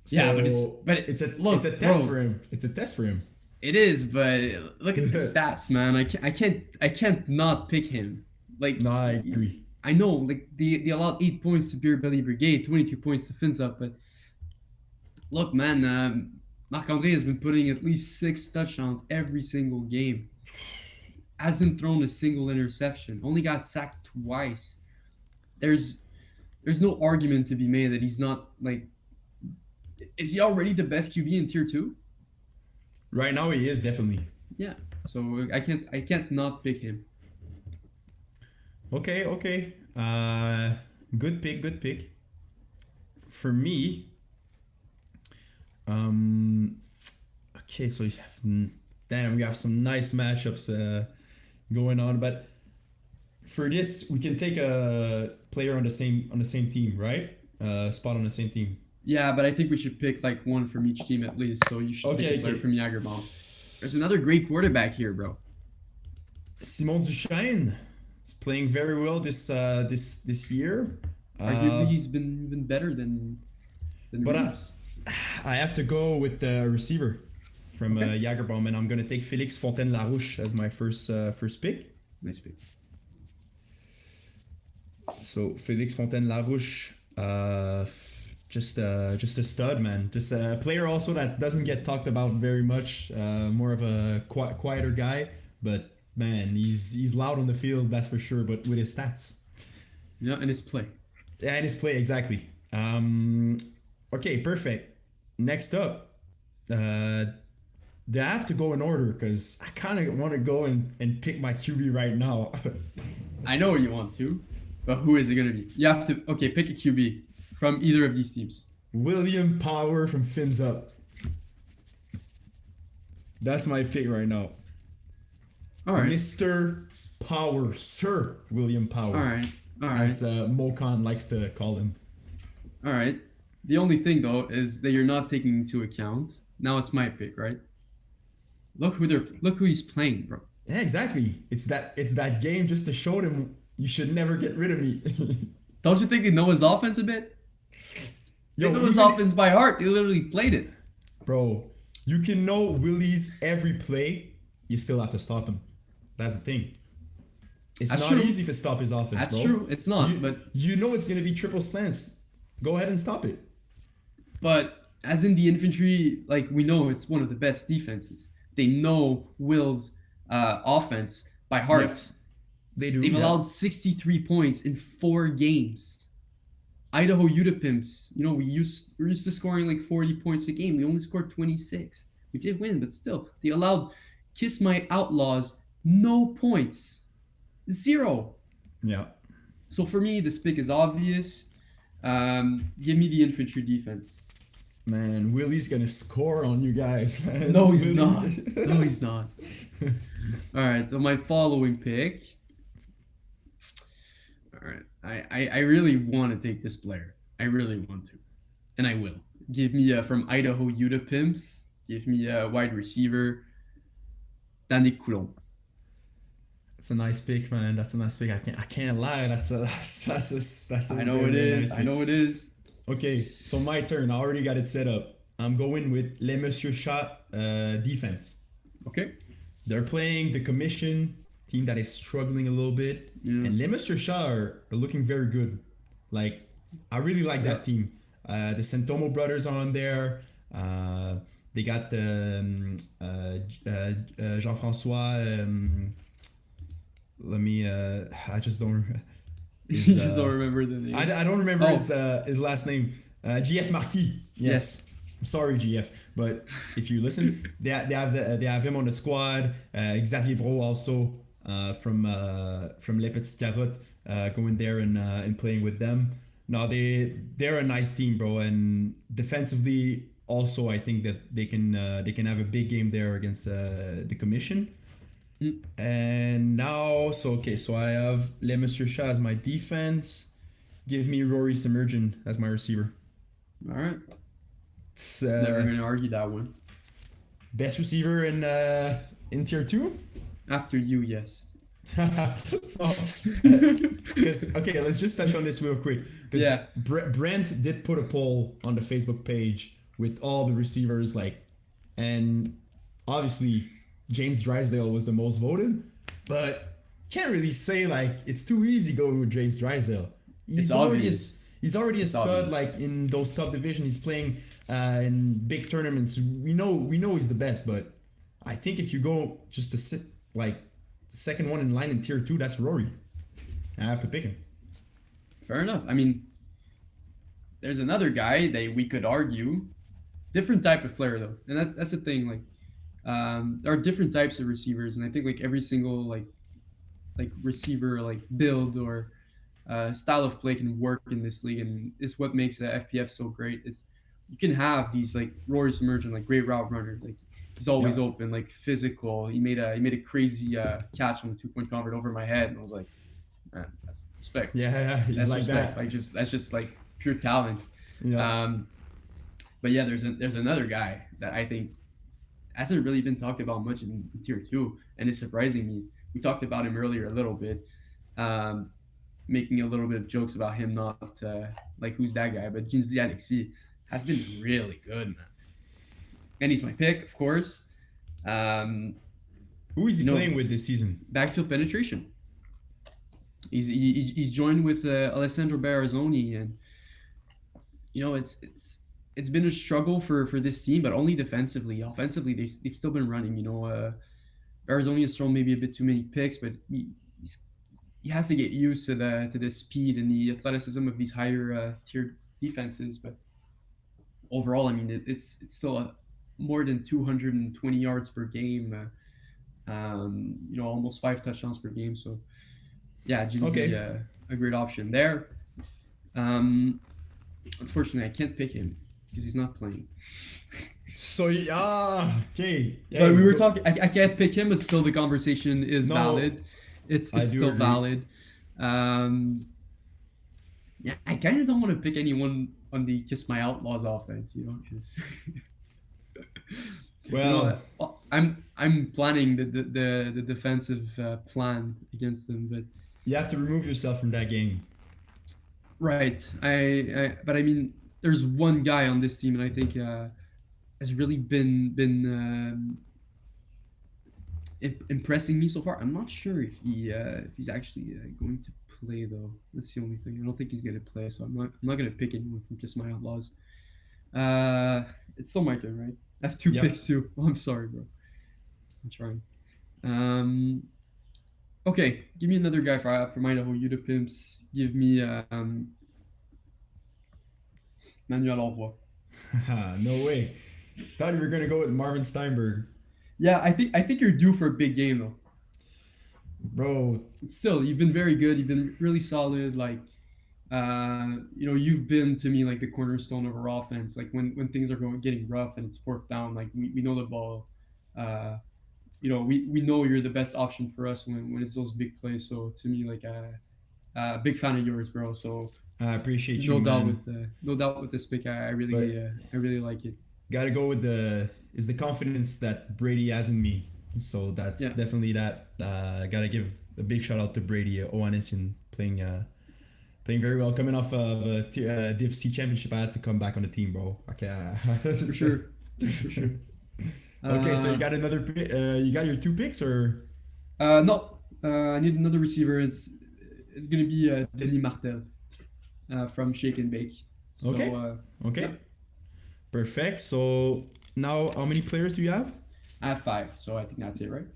Yeah, but it's a test bro. for him. It's a test for him. It is, but look at the stats, man. I can't not pick him. Like, No, I agree. I know, like they allowed 8 points to Beer Belly Brigade, 22 points to Finza, but look, man, Marc-Andre has been putting at least 6 touchdowns every single game. Hasn't thrown a single interception. Only got sacked twice. There's no argument to be made that he's not like. Is he already the best QB in tier 2? Right now, he is definitely. Yeah. So I can't not pick him. Okay. Good pick. For me, okay, so we have some nice matchups going on, but for this, we can take a player on the same team, right? Spot on the same team. Yeah, but I think we should pick like one from each team at least. So you should pick a player from Jagerbomb. There's another great quarterback here, bro. Simon Duchesne is playing very well this year. Arguably, he's been even better than Reeves. I have to go with the receiver from Jagerbomb, and I'm gonna take Félix Fontaine-Larouche as my first pick. Nice pick. So Félix Fontaine-Larouche, just a stud, man. Just a player also that doesn't get talked about very much. More of a quieter guy, but man, he's loud on the field, that's for sure. But with his stats, yeah, and his play. Yeah, and his play exactly. Okay, perfect. Next up, they have to go in order because I kind of want to go and pick my QB right now. I know you want to, but who is it gonna be? You have to pick a QB from either of these teams. William Power from Fins Up. That's my pick right now. All right. Mr. Power, Sir William Power. All right. As Mokan likes to call him. All right. The only thing though is that you're not taking into account. Now it's my pick, right? Look who he's playing, bro. Yeah, exactly. It's that game just to show them you should never get rid of me. Don't you think they know his offense a bit? They know his offense by heart. They literally played it. Bro, you can know Willie's every play. You still have to stop him. That's the thing. It's not easy to stop his offense, That's bro. true. It's not, but you know it's gonna be triple slants. Go ahead and stop it. But as in the infantry, like we know it's one of the best defenses. They know Will's offense by heart. Yeah, they do. They've allowed 63 points in 4 games. Idaho Utah-Pimps, we're used to scoring like 40 points a game. We only scored 26. We did win, but still, they allowed Kiss My Outlaws no points. 0. Yeah. So for me, this pick is obvious. Give me the infantry defense. Man, Willie's gonna score on you guys, man. No, he's not. No, he's not. All right, so my following pick. All right, I really want to take this player. I really want to, and I will. Give me from Idaho Utah-Pimps. Give me a wide receiver, Danny Coulomb. That's a nice pick, man. That's a nice pick. I can't lie. That's a I know it is. Nice I know it is. Okay, so my turn. I already got it set up. I'm going with Les Monsieur Chat defense. Okay. They're playing the commission team that is struggling a little bit. Yeah. And Les Monsieur Chat are looking very good. Like, I really like that team. The Santomo brothers are on there. They got the Jean-François. let me. I just don't. You His just don't remember the name. I don't remember Oh, his last name. GF Marquis. yes. Yes. I'm sorry, GF, but if you listen, they have him on the squad. Xavier Bro also from Les Petites Carottes going there and playing with them. No, they're a nice team, bro, and defensively also I think that they can have a big game there against the Commission. Mm, And now, so okay, so I have Les Monsieur Chat as my defense. Give me Rory Submergent as my receiver. all right. It's, Never gonna argue that one. best receiver in tier two. After you, yes. Because okay, let's just touch on this real quick. Because Yeah. Brent did put a poll on the Facebook page with all the receivers, like, and obviously James Drysdale was the most voted, but can't really say like it's too easy going with James Drysdale. It's obvious. He's already a It's stud, obvious. like in those top divisions. He's playing in big tournaments. We know he's the best, but I think if you go just to sit like the second one in line in tier two, that's Rory. I have to pick him. Fair enough. I mean, there's another guy that we could argue, different type of player though, and that's the thing. Like, there are different types of receivers, and I think like every single like receiver like build or style of play can work in this league, and it's what makes the FPF so great. Is you can have these like Rory Submergent, like great route runners, like he's always Yeah. open, like physical. He made a crazy catch on the 2 point convert over my head, and I was like, man, that's respect. Yeah, he's That's like respect. that. Like just that's just like pure talent. Yeah. But yeah, there's another guy that I think hasn't really been talked about much in tier two, and it's surprising me. We talked about him earlier a little bit, um, making a little bit of jokes about him not like who's that guy, but Jinzi Alexi has been really good, man. And he's my pick, of course. Um, Who is he you know, playing with this season? backfield penetration. He's joined with Alessandro Barazzoni, and it's been a struggle for this team, but only defensively. Offensively, they've still been running. Barazzoni has thrown maybe a bit too many picks, but he has to get used to the speed and the athleticism of these higher tiered defenses. But overall, I mean, it's still more than 220 yards per game. Almost 5 touchdowns per game. So yeah, Jinzi, Okay. a great option there. Um, Unfortunately, I can't pick him because he's not playing. So okay. Yeah, But we were go- talking. I can't pick him, but still the conversation is No, valid. It's I it's do still agree. valid. Um, yeah, I kind of don't want to pick anyone on the Kiss My Outlaws offense, because Well, I'm planning the defensive plan against them, but you have to remove yourself from that game. right. But I mean, there's one guy on this team, and I think has really been impressing me so far. I'm not sure if he's actually going to play though. That's the only thing. I don't think he's going to play, so I'm not going to pick anyone from Kiss My Outlaws. It's still my turn, right? I have two Yep. picks too. Oh, I'm sorry, bro. I'm trying. Okay, give me another guy for Idaho Uda Pimps. Give me Manuel Envoy. No way. Thought you were gonna go with Marvin Steinberg, Yeah, I think you're due for a big game though. bro. Still, you've been very good. You've been really solid. Like, you've been to me like the cornerstone of our offense. Like when things are getting rough and it's fourth down, like we know the ball. We know you're the best option for us when it's those big plays. So to me, like big fan of yours, bro. So I appreciate you, no doubt man. with this pick. But I really like it. gotta go with the confidence that Brady has in me. So that's Yeah, definitely that. Gotta give a big shout out to Brady Oanesian playing very well. Coming off of Div C championship, I had to come back on the team, bro. Okay. for sure, for sure. Okay, so you Uh, got another. You got your two picks, or no, I need another receiver. It's gonna be Denis Martel from Shake and Bake. So okay, okay, yep, perfect. So now, how many players do you have? I have 5, so I think that's it, right?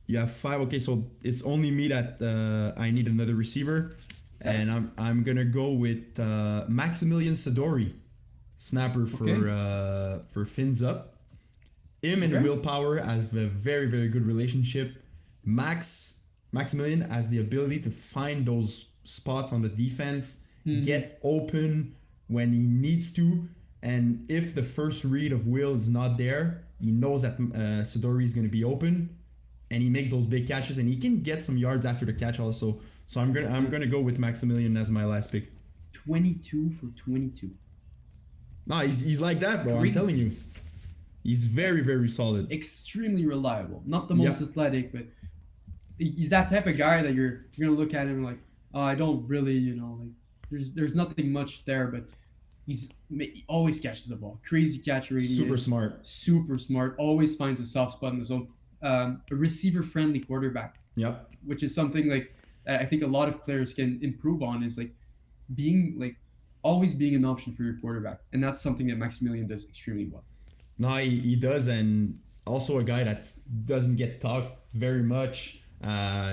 You have 5. Okay, so it's only me that I need another receiver, and I'm gonna go with Maximilian Sadori, snapper Okay. for Fins Up. Him and Okay. Willpower have a very very good relationship. Maximilian has the ability to find those spots on the defense, Mm-hmm. get open when he needs to, and if the first read of Will is not there, he knows that Sadori is going to be open, and he makes those big catches, and he can get some yards after the catch also. So I'm gonna go with Maximilian as my last pick. 22 for 22. Nah, he's like that, bro. I'm Crazy. telling you, he's very very solid. Extremely reliable. Not the most Yep. athletic, but he's that type of guy that you're gonna look at him like, oh, I don't really, like there's nothing much there, but he always catches the ball. Crazy catch Super radius. smart. Super smart. Always finds a soft spot in the zone. A receiver friendly quarterback, Yep. which is something like I think a lot of players can improve on. Is like being like always being an option for your quarterback, and that's something that Maximilian does extremely well. No, he does, and also a guy that doesn't get talked very much.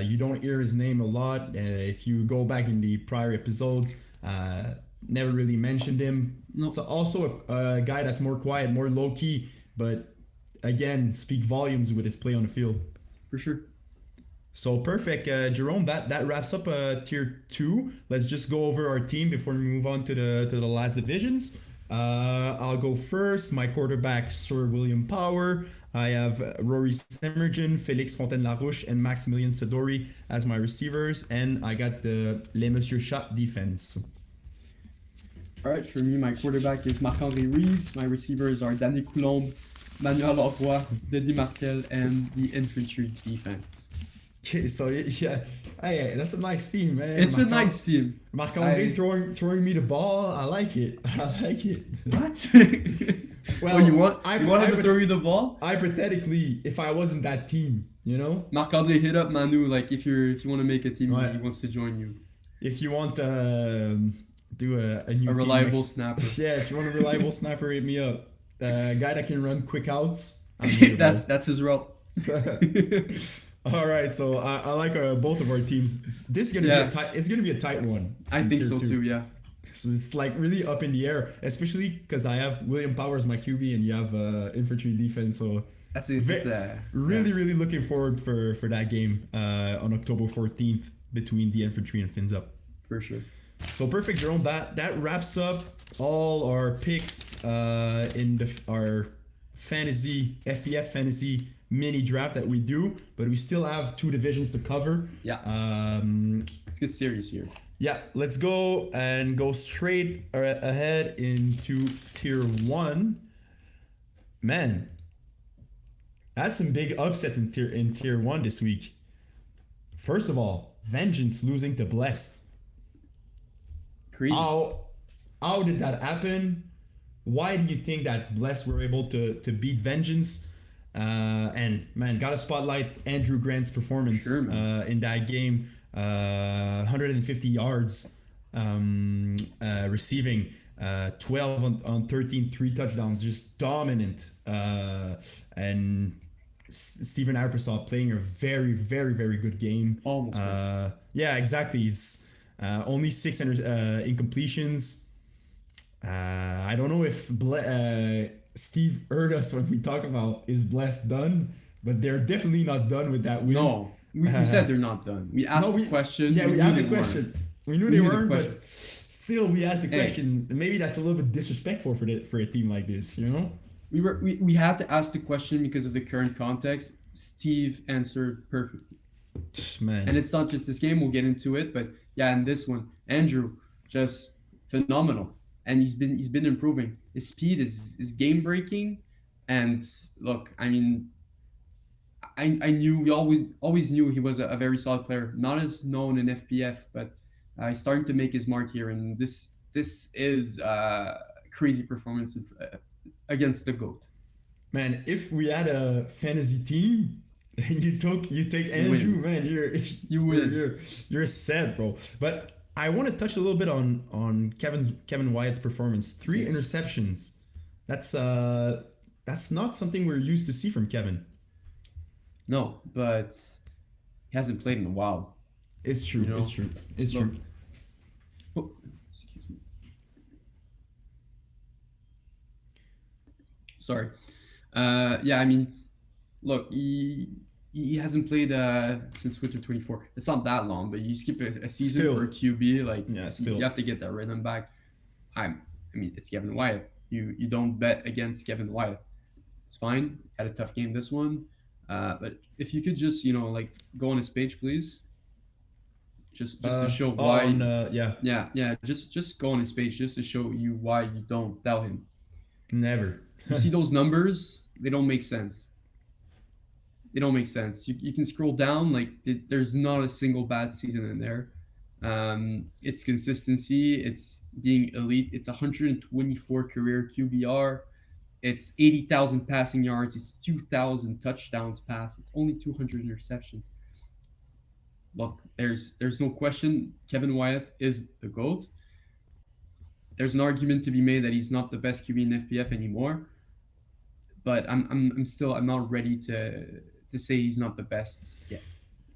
You don't hear his name a lot. If you go back in the prior episodes, never really mentioned him. No, So also a guy that's more quiet, more low key, but again speak volumes with his play on the field. for sure. So perfect, Jerome. That wraps up tier 2. Let's just go over our team before we move on to the last divisions. I'll go first. My quarterback, Sir William Power. I have Rory Semergen, Felix Fontaine-Larouche, and Maximilian Sadori as my receivers, and I got the Les Monsieur Chat defense. All right, for me, my quarterback is Marc-André Reeves. My receivers are Danny Coulombe, Manuel Leroy, Denis Martel, and the infantry defense. Okay, so yeah, hey, that's a nice team, man. It's a nice team. Marc-André throwing me the ball. I like it. I like it. What? Well, you want him to throw you the ball? Hypothetically, if I wasn't that team, Marc-André, hit up Manu, like if you want to make a team, Right. he wants to join you. if you want do a new A team reliable next- snapper. Yeah, if you want a reliable sniper, hit me up. A guy that can run quick outs. I'm here, bro. That's his role. All right, so I like both of our teams. This is gonna be a tight. It's gonna be a tight one. I in think tier so 2. too. Yeah. So it's like really up in the air, especially because I have William Powers my QB and you have infantry defense. So That's it. really looking forward for that game on October 14th between the infantry and Fins Up. For sure. So perfect, Jerome. That wraps up all our picks in our fantasy FPF fantasy mini draft that we do, but we still have 2 divisions to cover. Yeah. Let's get serious here. Yeah, let's go straight ahead into tier 1. Man, I had some big upsets in tier 1 this week. First of all, Vengeance losing to Blessed. Crazy. How did that happen? Why do you think that Blessed were able to beat Vengeance? And man, gotta spotlight Andrew Grant's performance Sure, in that game. 150 yards receiving, 12 on 13, 3 touchdowns, just dominant. And Stephen Arpasaw playing a very, very, very good game. Almost. Yeah, exactly. He's only 6 incompletions. I don't know if Steve heard us when we talk about is Blessed done, but they're definitely not done with that win. No, we said they're not done. We asked the question. Yeah, we asked the question. We knew they weren't, but still, we asked the question. Maybe that's a little bit disrespectful for a team like this, We had to ask the question because of the current context. Steve answered perfectly. Man. And it's not just this game. We'll get into it, but yeah, in this one, Andrew just phenomenal, and he's been improving. His speed is game breaking, and look, I mean, I knew we always knew he was a very solid player, not as known in FPF, but he's starting to make his mark here, and this is crazy performance against the GOAT. Man, if we had a fantasy team and you take Andrew, man, you're set, bro. But I want to touch a little bit on Kevin Wyatt's performance. 3 interceptions. That's not something we're used to see from Kevin. No, but he hasn't played in a while. It's You true. It's know, true. It's look. true. Oh, excuse me. Sorry. Yeah, I mean, look, he hasn't played since Winter 24. It's not that long, but you skip a season for a Still, QB, like yeah, you still. have to get that rhythm back. I mean, it's Kevin Wyatt. You don't bet against Kevin Wyatt. It's fine. Had a tough game this one, but if you could just like go on his page, please, just to show On why. yeah, Yeah, just go on his page just to show you why you don't doubt him. never. You see those numbers? They don't make sense. They don't make sense. You can scroll down, like there's not a single bad season in there. It's consistency. It's being elite. It's 124 career QBR. It's 80,000 passing yards. It's 2,000 touchdowns passed. It's only 200 interceptions. Look, there's no question. Kevin Wyatt is the goat. There's an argument to be made that he's not the best QB in FPF anymore, but I'm not ready to say he's not the best yet.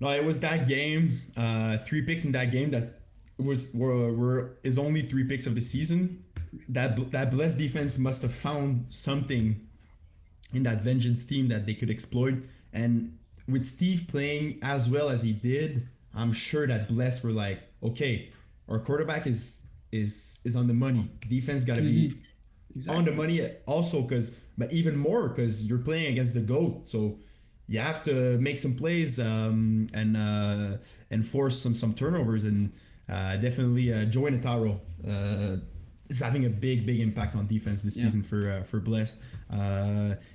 No, it was that game. 3 picks in that game that were his only 3 picks of the season. That blessed defense must have found something in that vengeance team that they could exploit. And with Steve playing as well as he did, I'm sure that blessed were like, okay, our quarterback is on the money. Defense got to be Exactly. on the money also, but even more because you're playing against the GOAT. So you have to make some plays and force some turnovers. And definitely Joey Nataro is having a big impact on defense this season for Blessed.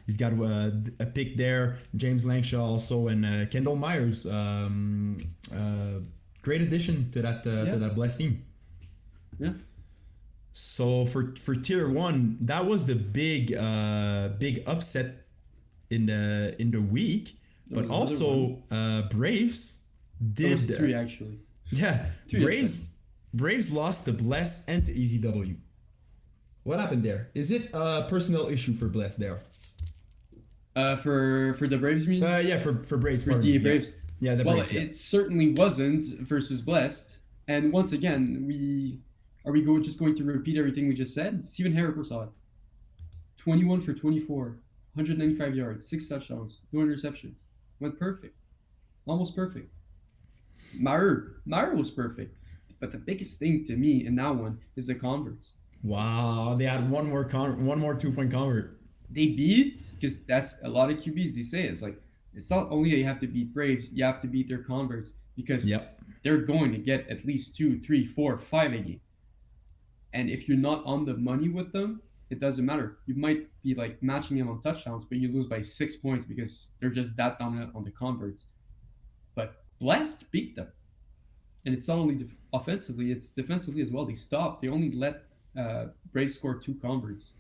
He's got a pick there. James Langshaw also, and Kendall Myers. Great addition to that Blessed team. Yeah. So for tier 1, that was the big upset in the week. But also Braves did. There was 3 actually. Yeah, 3 Braves lost to Blessed and to EZW. What happened there? Is it a personal issue for Blessed there? For the Braves, you mean? Yeah, for Braves. For the Braves. Yeah, the Braves. Well, it certainly wasn't versus Blessed. And once again, just going to repeat everything we just said? Steven Harriper saw it. 21 for 24, 195 yards, 6 touchdowns, no interceptions. Went perfect. Almost perfect. Meyer was perfect. But the biggest thing to me in that one is the converts. Wow, they had one more 2-point convert. They beat, because that's a lot of QBs, they say it's like, it's not only that you have to beat Braves, you have to beat their converts because they're going to get at least 2, 3, 4, 5 a game. And if you're not on the money with them, it doesn't matter. You might be like matching them on touchdowns, but you lose by 6 points because they're just that dominant on the converts. But Blessed beat them. And it's not only offensively, it's defensively as well. They stopped. They only let Braves score 2 converts.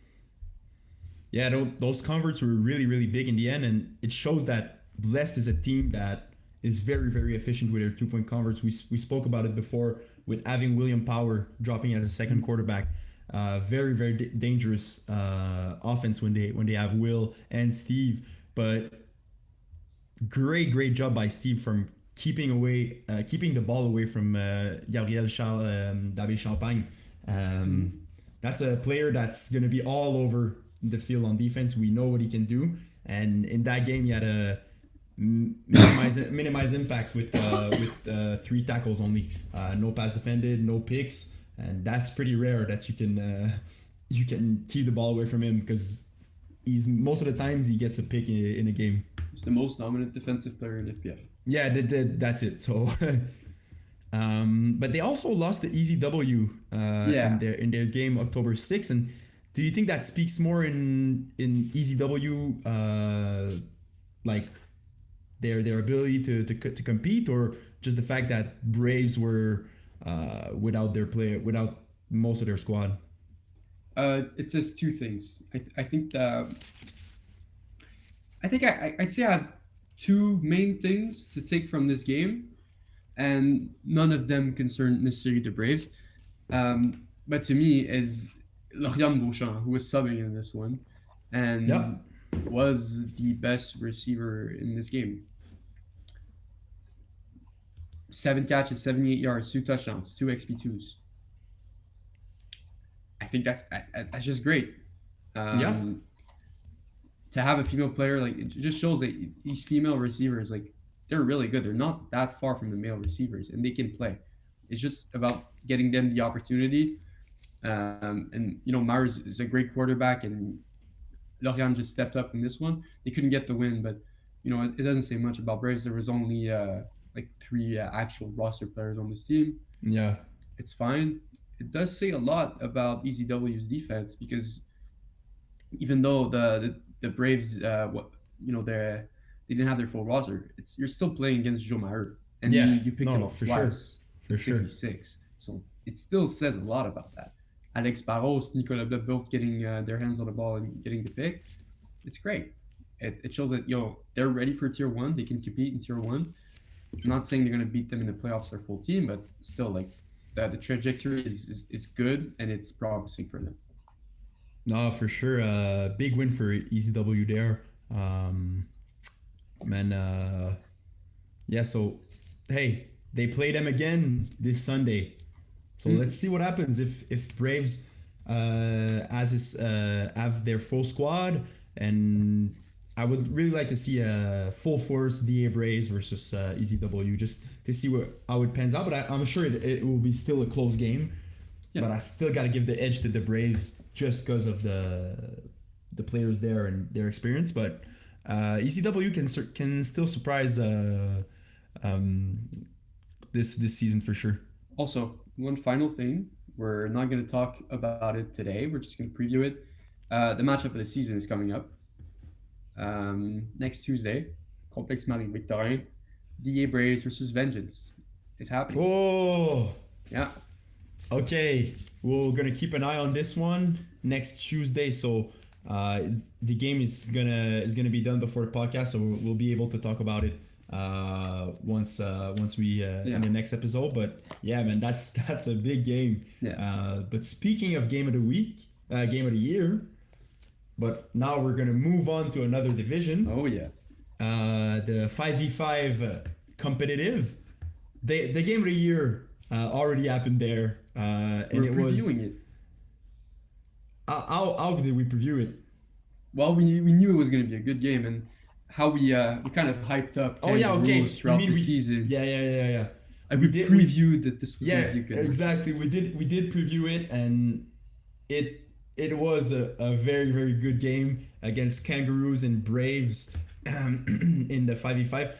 Yeah, those converts were really big in the end, and it shows that Blessed is a team that is very efficient with their 2-point converts. We spoke about it before with having William Power dropping as a second quarterback. Very dangerous offense when they have Will and Steve, but great job by Steve from keeping the ball away from Gabriel Charles d'Abbé Champagne. That's a player that's going to be all over the field on defense. We know what he can do, and in that game he had a minimize impact with 3 tackles only, no pass defended, no picks, and that's pretty rare that you can keep the ball away from him because most of the times he gets a pick in a game. He's the most dominant defensive player in FPF. Yeah, that's it. So, but they also lost the EZW in their game October 6th. And do you think that speaks more in EZW, like their ability to compete, or just the fact that Braves were without most of their squad? It says 2 things. I'd say I have 2 main things to take from this game, and none of them concern necessarily the Braves. But to me, is Lauriane Beauchamp, who was subbing in this one, and was the best receiver in this game. 7 catches, 78 yards, 2 touchdowns, 2 XP2s. I think that's just great. Yeah, Um, to have a female player, like, it just shows that these female receivers, like, they're really good. They're not that far from the male receivers, and they can play. It's just about getting them the opportunity. And Mars is a great quarterback, and Lorian just stepped up in this one. They couldn't get the win, but it doesn't say much about Braves. There was only like 3 actual roster players on this team. yeah, It's fine. It does say a lot about EZW's defense, because even though the Braves, they didn't have their full roster, you're still playing against Joe Maher, and you yeah. you picked him No, up for sure, twice for in sure. 56. So it still says a lot about that. Alex Barros, Nicolas Bleu both getting their hands on the ball and getting the pick. It's great. It shows that they're ready for tier one. They can compete in tier one. I'm not saying they're going to beat them in the playoffs, their full team, but still, like, the trajectory is good, and it's promising for them. No, for sure. Big win for ECW there. Man, yeah, so hey, they play them again this Sunday. So let's see what happens if Braves have their full squad, and I would really like to see a full force DA Braves versus ECW, just to see how it pans out. But I'm sure it will be still a close game. Yeah. But I still got to give the edge to the Braves just because of the players there and their experience. But ECW can still surprise this season for sure. Also, one final thing. We're not going to talk about it today. We're just going to preview it. The matchup of the season is coming up next Tuesday. Complexe Marie-Victorin. DA Braves versus Vengeance. It's happening. Oh, Yeah. okay. We're gonna keep an eye on this one next Tuesday. So the game is gonna be done before the podcast, so we'll be able to talk about it once we in the next episode. But yeah, man, that's a big game. Yeah. But speaking of game of the week, game of the year, but now we're gonna move on to another division. Oh yeah. The 5v5 competitive. The game of the year already happened there, and We're it was. previewing it. How did we preview it? Well, we knew it was going to be a good game, and how we kind of hyped up Kangaroos throughout the season. Yeah. Like, we previewed that this was going to be a good exactly. We did preview it, and it was a very, very good game against Kangaroos and Braves in the 5v5.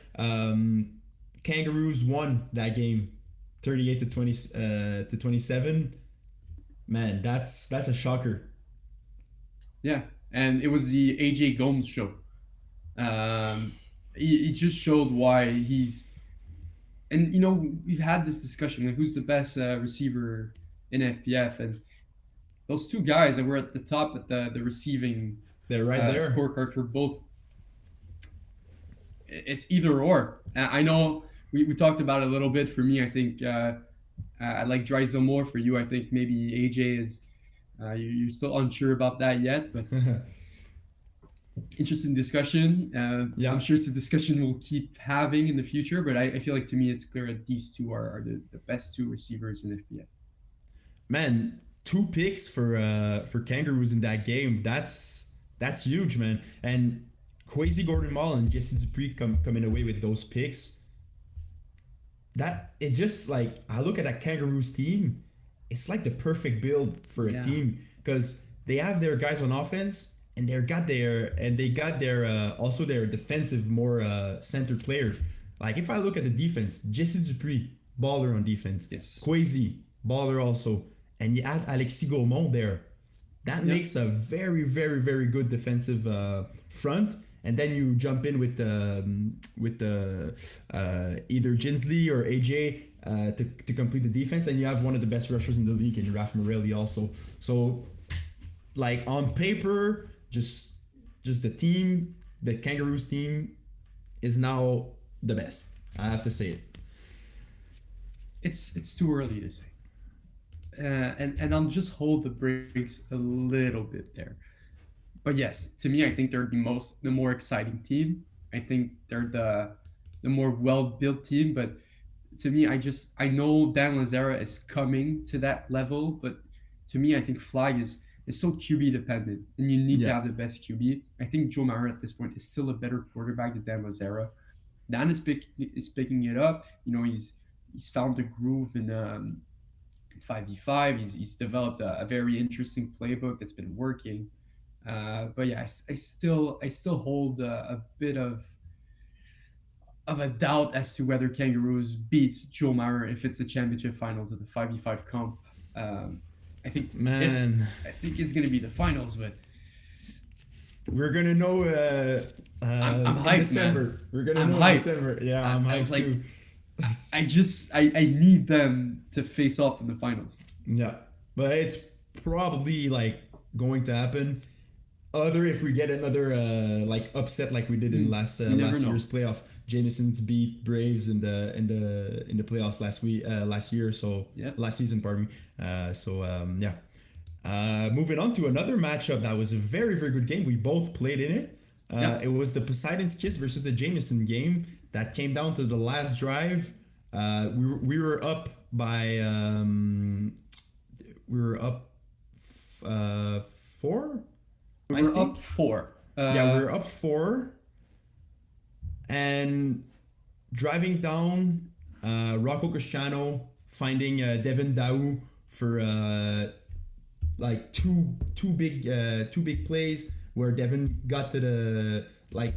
Kangaroos won that game 38 to 27. Man, that's a shocker. Yeah, and it was the AJ Gomes show. He just showed why he's, and we've had this discussion, like, who's the best receiver in FPF, and those two guys that were at the top at the receiving, they're right there, scorecard for both. It's either or. I know we talked about it a little bit. For me, I think I like Drysdale more. For you, I think maybe AJ is. You're still unsure about that yet, but interesting discussion. Yeah. I'm sure it's a discussion we'll keep having in the future, but I feel like, to me, it's clear that these two are the best two receivers in FPF. Man, 2 picks for Kangaroos in that game. That's huge, man. And Kwesi Gordon-Mall and Jesse Dupree coming away with those picks. That it just, like, I look at that Kangaroos team, it's like the perfect build for a team, because they have their guys on offense, and they got their also their defensive more centered player. Like, if I look at the defense, Jesse Dupree, baller on defense. Yes. Kwesi, baller also, and you add Alexis Gaumont there. That makes a very, very, very good defensive front. And then you jump in with either Jinsley or AJ to complete the defense, and you have one of the best rushers in the league in Raf Morelli also. So, like, on paper, just the team, the Kangaroos team, is now the best. I have to say it. It's too early to say, and I'll just hold the brakes a little bit there. But yes, to me, I think they're the more exciting team. I think they're the more well-built team, but to me, I know Dan Lazara is coming to that level, but to me, I think Flag is so QB dependent, and you need to Yeah, have the best QB. I think Joe Mara at this point is still a better quarterback than Dan Lazara. Dan is picking it up. He's found the groove in 5v5. He's developed a very interesting playbook that's been working. But yeah, I still hold a bit of a doubt as to whether Kangaroos beats Joe Mauer if it's the championship finals of the 5v5 comp. Um, I think it's man. I think it's gonna be the finals, but We're gonna know I'm in hyped, man. December. We're gonna I'm know in hyped. December. Yeah, I'm I was hyped like, too. I need them to face off in the finals. Yeah, but it's probably like going to happen. Other if we get another like upset like we did in You never last know. year's playoff. Jameson's beat Braves in the playoffs last year. So Yeah, last season, pardon me. Yeah. Moving on to another matchup that was a very very good game. We both played in it. yeah. It was the Poseidon's Kiss versus the Jameson game that came down to the last drive. We were up by we were up 4. I We're think. up four. Yeah, we were up 4, and driving down, Rocco Cristiano finding Devin Dau for like two big plays where Devin got to the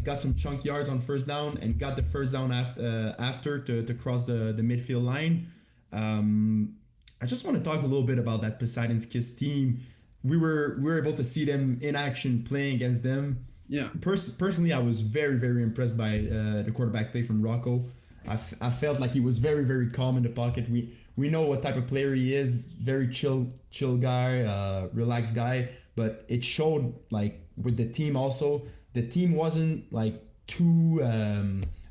got some chunk yards on first down and got the first down after to cross the midfield line. I just want to talk a little bit about that Poseidon's Kiss team. We were able to see them in action playing against them. Yeah, Personally, I was very very impressed by the quarterback play from Rocco. I felt like he was very very calm in the pocket. We know what type of player he is. Very chill guy, relaxed guy. But it showed like with the team also. The team wasn't like too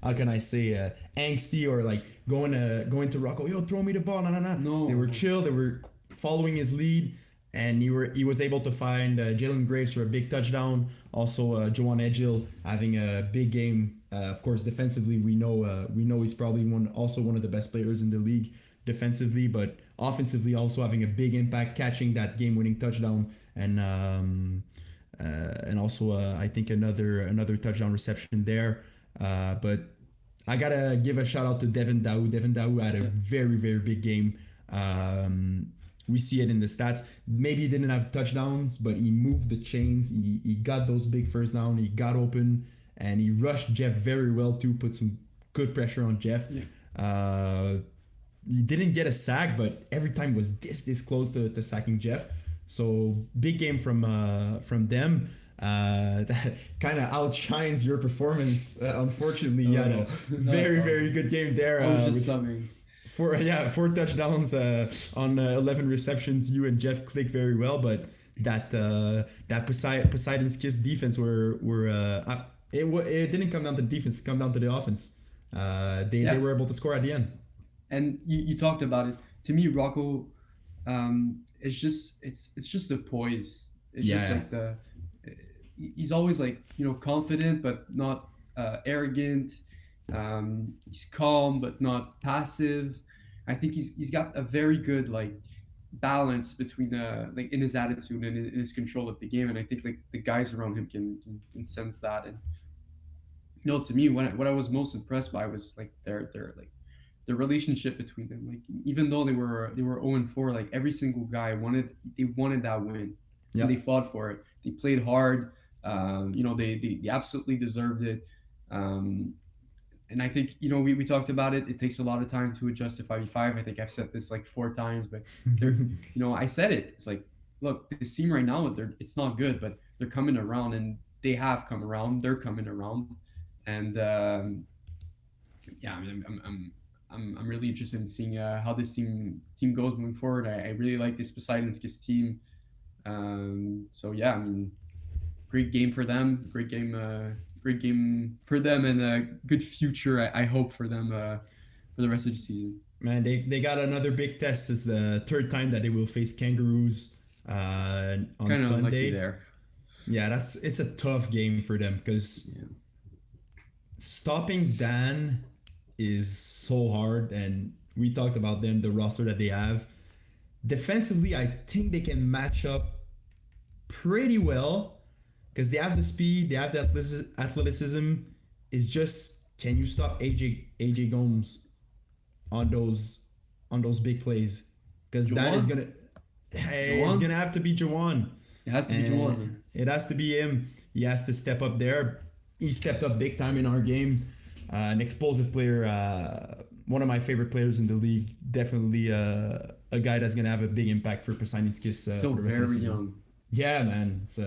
how can I say angsty or like going to Rocco. Yo, throw me the ball. No. no, They were chill. They were following his lead. And he was able to find Jalen Graves for a big touchdown. Also, Joan Edgil having a big game. Of course, defensively, we know he's probably one of the best players in the league defensively, but offensively also having a big impact, catching that game-winning touchdown, and also I think another touchdown reception there. But I gotta give a shout out to Devin Dau. Devin Dau had a very very big game. We see it in the stats. Maybe he didn't have touchdowns, but he moved the chains. He got those big first down. He got open, and he rushed Jeff very well too. Put some good pressure on Jeff. Yeah. He didn't get a sack, but every time was this close to sacking Jeff. So big game from them. That kind of outshines your performance. Unfortunately, you had a very good game there. I was just summing. Four touchdowns on 11 receptions. You and Jeff click very well, but that Poseidon's Kiss defense it didn't come down to the defense, it come down to the offense. They were able to score at the end. And you talked about it. To me, Rocco, it's just the poise. It's just like he's always like confident but not arrogant. He's calm but not passive. I think he's got a very good like balance between like in his attitude and in his control of the game, and I think like the guys around him can sense that. And to me, what I was most impressed by was like their like the relationship between them. Like even though they were 0-4, like every single guy wanted that win. Yeah. And they fought for it. They played hard. They absolutely deserved it. And I think, we talked about it. It takes a lot of time to adjust to 5v5. I think I've said this like 4 times, but I said it. It's like, look, this team right now, it's not good, but they're coming around, and they have come around. They're coming around, and I'm really interested in seeing how this team goes moving forward. I really like this Poseidon's Kiss team. So yeah, I mean, great game for them. Great game for them, and a good future, I hope, for them for the rest of the season. Man, they got another big test. It's the 3rd time that they will face Kangaroos on Kinda Sunday. unlucky there. Yeah, it's a tough game for them because stopping Dan is so hard, and We talked about them, the roster that they have. Defensively, I think they can match up pretty well because they have the speed, they have the athleticism. It's just, can you stop AJ Gomes on those big plays? Because that is gonna, hey, it's gonna have to be Jawan. It has to be Jawan. It has to be him. He has to step up there. He stepped up big time in our game. An explosive player. One of my favorite players in the league. Definitely a guy that's gonna have a big impact for Pasainskis Still for the rest of the very season. young. Yeah, man. It's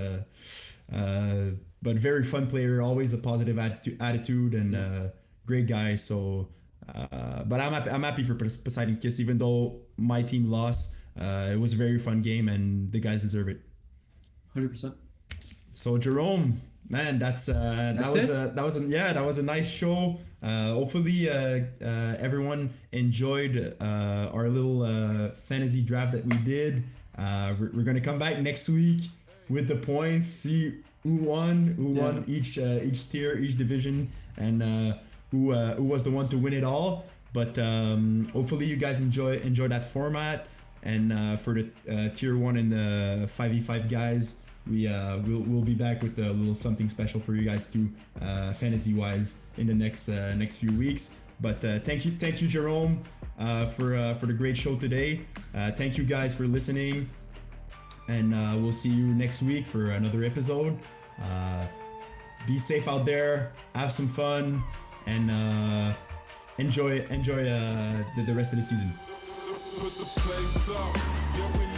but very fun player. Always a positive attitude and great guy. So, but I'm happy for Pasainskis, even though my team lost. It was a very fun game, and the guys deserve it. 100%. So Jerome, man, that was a nice show. Hopefully everyone enjoyed our little fantasy draft that we did. We're gonna come back next week with the points, see who won each tier, each division, and who was the one to win it all. But hopefully you guys enjoy that format. And for the tier 1 and the 5v5 guys, we'll be back with a little something special for you guys too, fantasy wise, in the next few weeks. But thank you Jerome, for the great show today. Thank you guys for listening, and we'll see you next week for another episode. Be safe out there, have some fun, and enjoy the rest of the season. Put the place up, yeah, we